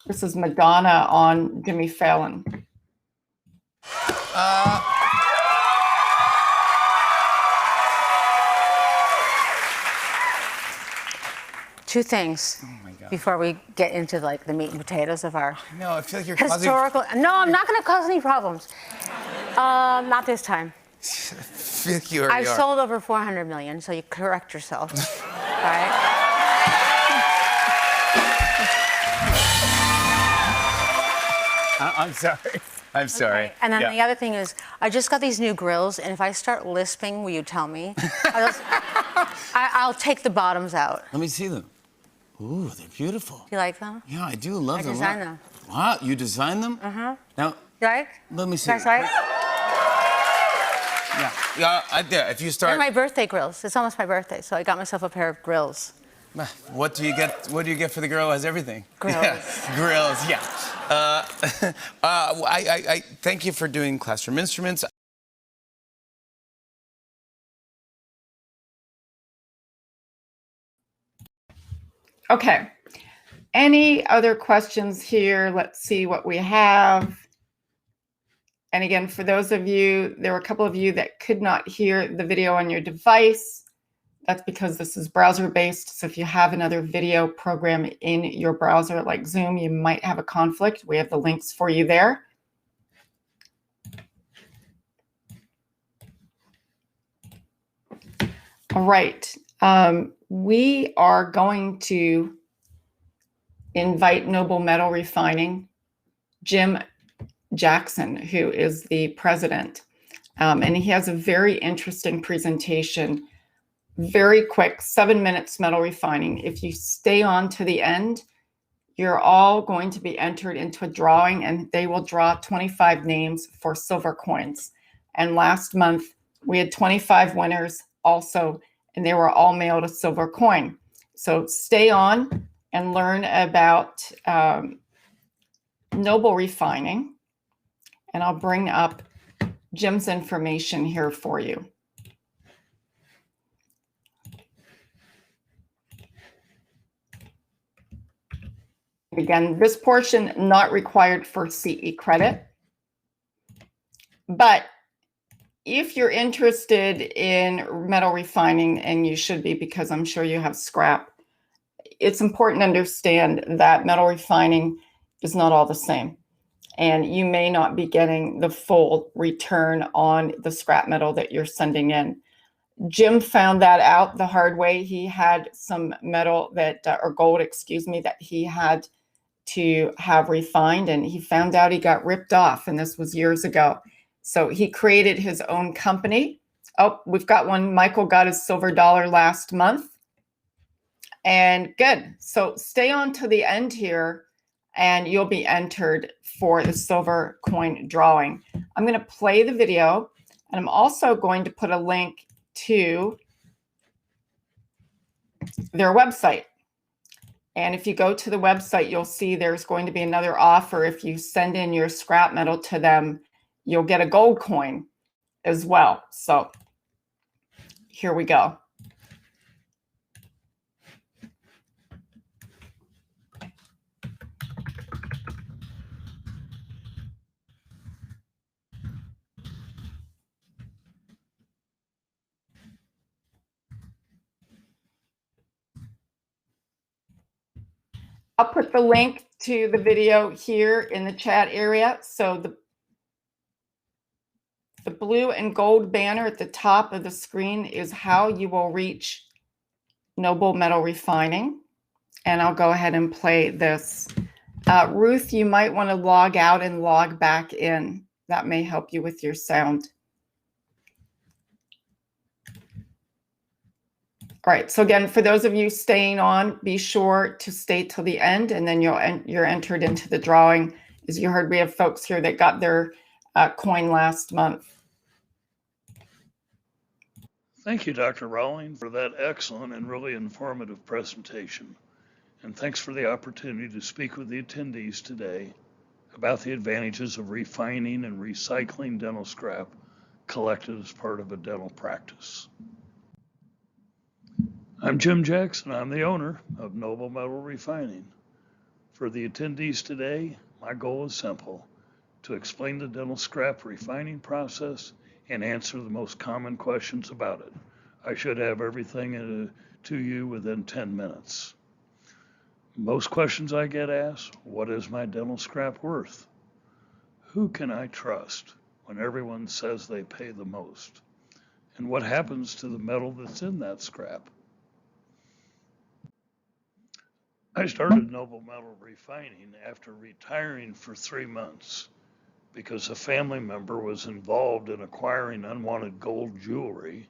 This is Madonna on Jimmy Fallon. Two things before we get into like the meat and potatoes of our No, I feel like you're historical. No, I'm not going to cause any problems. Not this time. I've sold over 400 million, so you correct yourself. All right. I'm sorry. I'm sorry. Okay. And then Yeah. the other thing is, I just got these new grills, and if I start lisping, will you tell me? I'll take the bottoms out. Let me see them. Ooh, they're beautiful. You like them? Yeah, I do love them. I designed them. Wow, you designed them? Uh-huh. Now, You like? let me see. You guys like? Yeah, there. If you start. They're my birthday grills. It's almost my birthday, so I got myself a pair of grills. What do you get? What do you get for the girl who has everything? Grills. Yeah, grills. Yeah. I thank you for doing Classroom Instruments. Okay. Any other questions here? Let's see what we have. And again, for those of you, there were a couple of you that could not hear the video on your device. That's because this is browser-based. So if you have another video program in your browser like Zoom, you might have a conflict. We have the links for you there. All right. We are going to invite Noble Metal Refining, Jim Jackson, who is the president. And he has a very interesting presentation, very quick, 7 minutes metal refining. If you stay on to the end, you're all going to be entered into a drawing, and they will draw 25 names for silver coins. And last month, we had 25 winners also, and they were all mailed a silver coin. So stay on and learn about Noble Refining. And I'll bring up Jim's information here for you. Again, this portion not required for CE credit, but if you're interested in metal refining, and you should be because I'm sure you have scrap, it's important to understand that metal refining is not all the same. And you may not be getting the full return on the scrap metal that you're sending in. Jim found that out the hard way. He had some metal that, or gold, excuse me, that he had to have refined, and he found out he got ripped off, and this was years ago. So he created his own company. Oh, we've got one. Michael got his silver dollar last month. And good. So stay on to the end here, and you'll be entered for the silver coin drawing. I'm going to play the video, and I'm also going to put a link to their website. And if you go to the website, you'll see there's going to be another offer. If you send in your scrap metal to them, you'll get a gold coin as well. So here we go. I'll put the link to the video here in the chat area. So the blue and gold banner at the top of the screen is how you will reach Noble Metal Refining. And I'll go ahead and play this. Ruth, you might want to log out and log back in. That may help you with your sound. All right, so again, for those of you staying on, be sure to stay till the end, and then you're entered into the drawing. As you heard, we have folks here that got their coin last month. Thank you, Dr. Roling, for that excellent and really informative presentation. And thanks for the opportunity to speak with the attendees today about the advantages of refining and recycling dental scrap collected as part of a dental practice. I'm Jim Jackson. I'm the owner of Noble Metal Refining. For the attendees today, my goal is simple: to explain the dental scrap refining process and answer the most common questions about it. I should have everything to you within 10 minutes. Most questions I get asked: what is my dental scrap worth? Who can I trust when everyone says they pay the most? And what happens to the metal that's in that scrap? I started Noble Metal Refining after retiring for 3 months because a family member was involved in acquiring unwanted gold jewelry,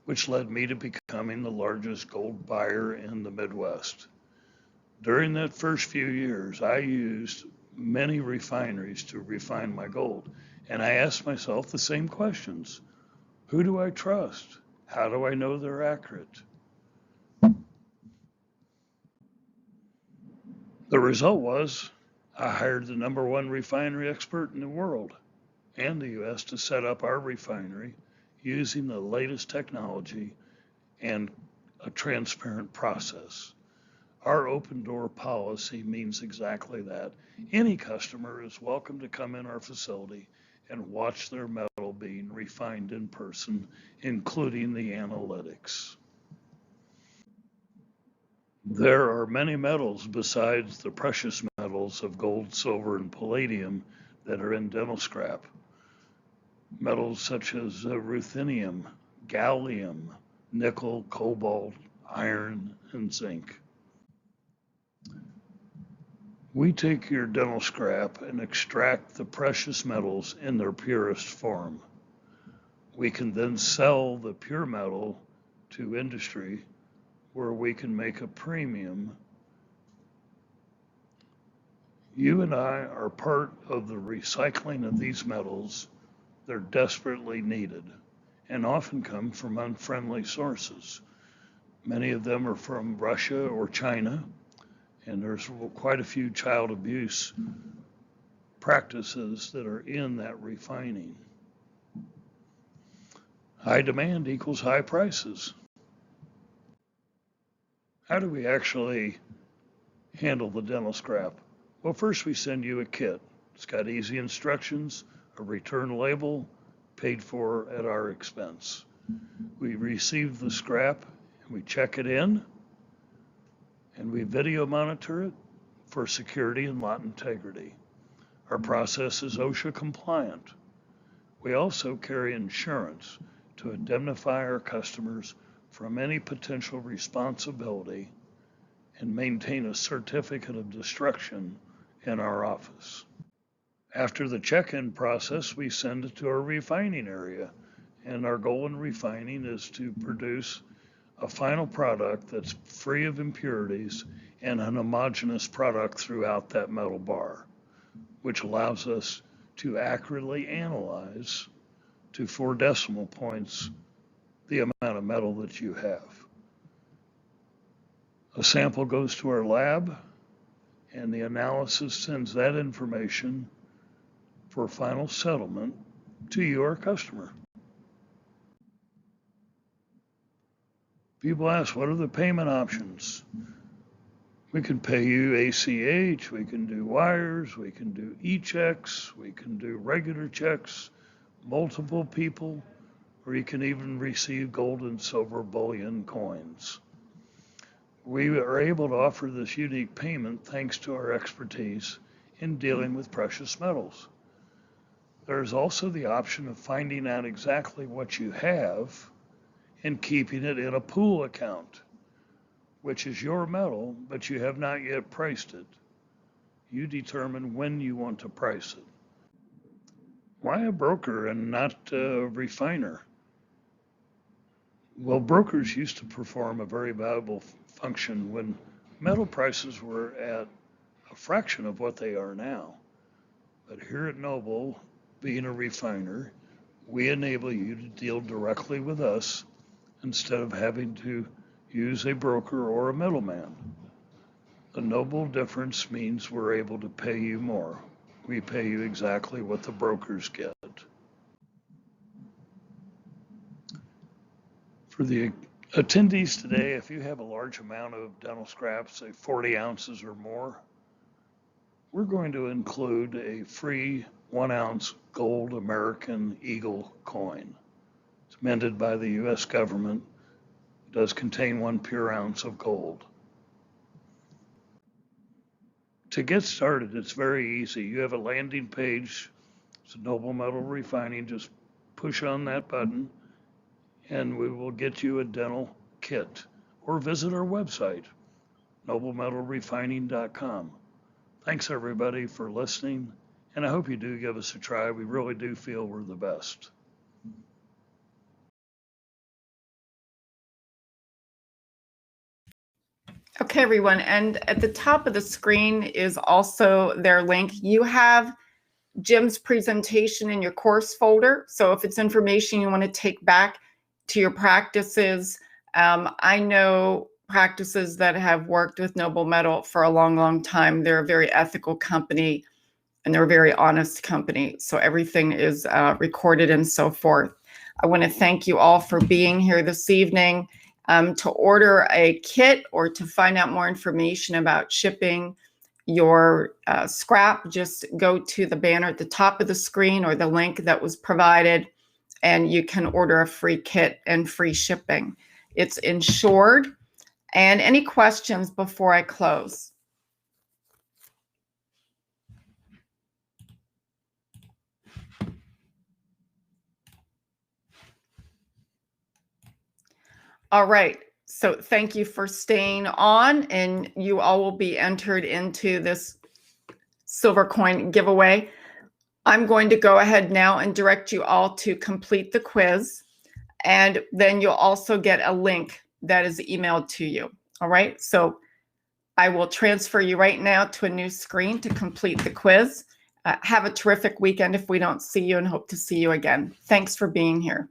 which led me to becoming the largest gold buyer in the Midwest. During that first few years, I used many refineries to refine my gold, and I asked myself the same questions. Who do I trust? How do I know they're accurate? The result was I hired the #1 refinery expert in the world and the U.S. to set up our refinery using the latest technology and a transparent process. Our open door policy means exactly that. Any customer is welcome to come in our facility and watch their metal being refined in person, including the analytics. There are many metals besides the precious metals of gold, silver, and palladium that are in dental scrap. Metals such as ruthenium, gallium, nickel, cobalt, iron, and zinc. We take your dental scrap and extract the precious metals in their purest form. We can then sell the pure metal to industry where we can make a premium. You and I are part of the recycling of these metals. They're desperately needed and often come from unfriendly sources. Many of them are from Russia or China, and there's quite a few child abuse practices that are in that refining. High demand equals high prices. How do we actually handle the dental scrap? Well, first we send you a kit. It's got easy instructions, a return label, paid for at our expense. We receive the scrap, and we check it in, and we video monitor it for security and lot integrity. Our process is OSHA compliant. We also carry insurance to indemnify our customers from any potential responsibility and maintain a certificate of destruction in our office. After the check-in process, we send it to our refining area, and our goal in refining is to produce a final product that's free of impurities and an homogeneous product throughout that metal bar, which allows us to accurately analyze to 4 decimal points the amount of metal that you have. A sample goes to our lab, and the analysis sends that information for final settlement to you, our customer. People ask, what are the payment options? We can pay you ACH, we can do wires, we can do e-checks, we can do regular checks, multiple people, or you can even receive gold and silver bullion coins. We are able to offer this unique payment thanks to our expertise in dealing with precious metals. There's also the option of finding out exactly what you have and keeping it in a pool account, which is your metal, but you have not yet priced it. You determine when you want to price it. Why a broker and not a refiner? Well, brokers used to perform a very valuable function when metal prices were at a fraction of what they are now. But here at Noble, being a refiner, we enable you to deal directly with us instead of having to use a broker or a middleman. The Noble difference means we're able to pay you more. We pay you exactly what the brokers get. For the attendees today, if you have a large amount of dental scrap, say 40 ounces or more, we're going to include a free 1-ounce gold American Eagle coin. It's minted by the U.S. government. It does contain 1 pure ounce of gold. To get started, it's very easy. You have a landing page. It's a Noble Metal Refining. Just push on that button, and we will get you a dental kit. Or visit our website, noblemetalrefining.com. Thanks, everybody, for listening, and I hope you do give us a try. We really do feel we're the best. Okay, everyone, and at the top of the screen is also their link. You have Jim's presentation in your course folder, so if it's information you want to take back to your practices, I know practices that have worked with Noble Metal for a long, long time. They're a very ethical company, and they're a very honest company, so everything is recorded and so forth. I want to thank you all for being here this evening. To order a kit or to find out more information about shipping your scrap, just go to the banner at the top of the screen or the link that was provided, and you can order a free kit and free shipping. It's insured. And any questions before I close? All right. So thank you for staying on, and you all will be entered into this silver coin giveaway. I'm going to go ahead now and direct you all to complete the quiz, and then you'll also get a link that is emailed to you. All right. So I will transfer you right now to a new screen to complete the quiz. Have a terrific weekend if we don't see you, and hope to see you again. Thanks for being here.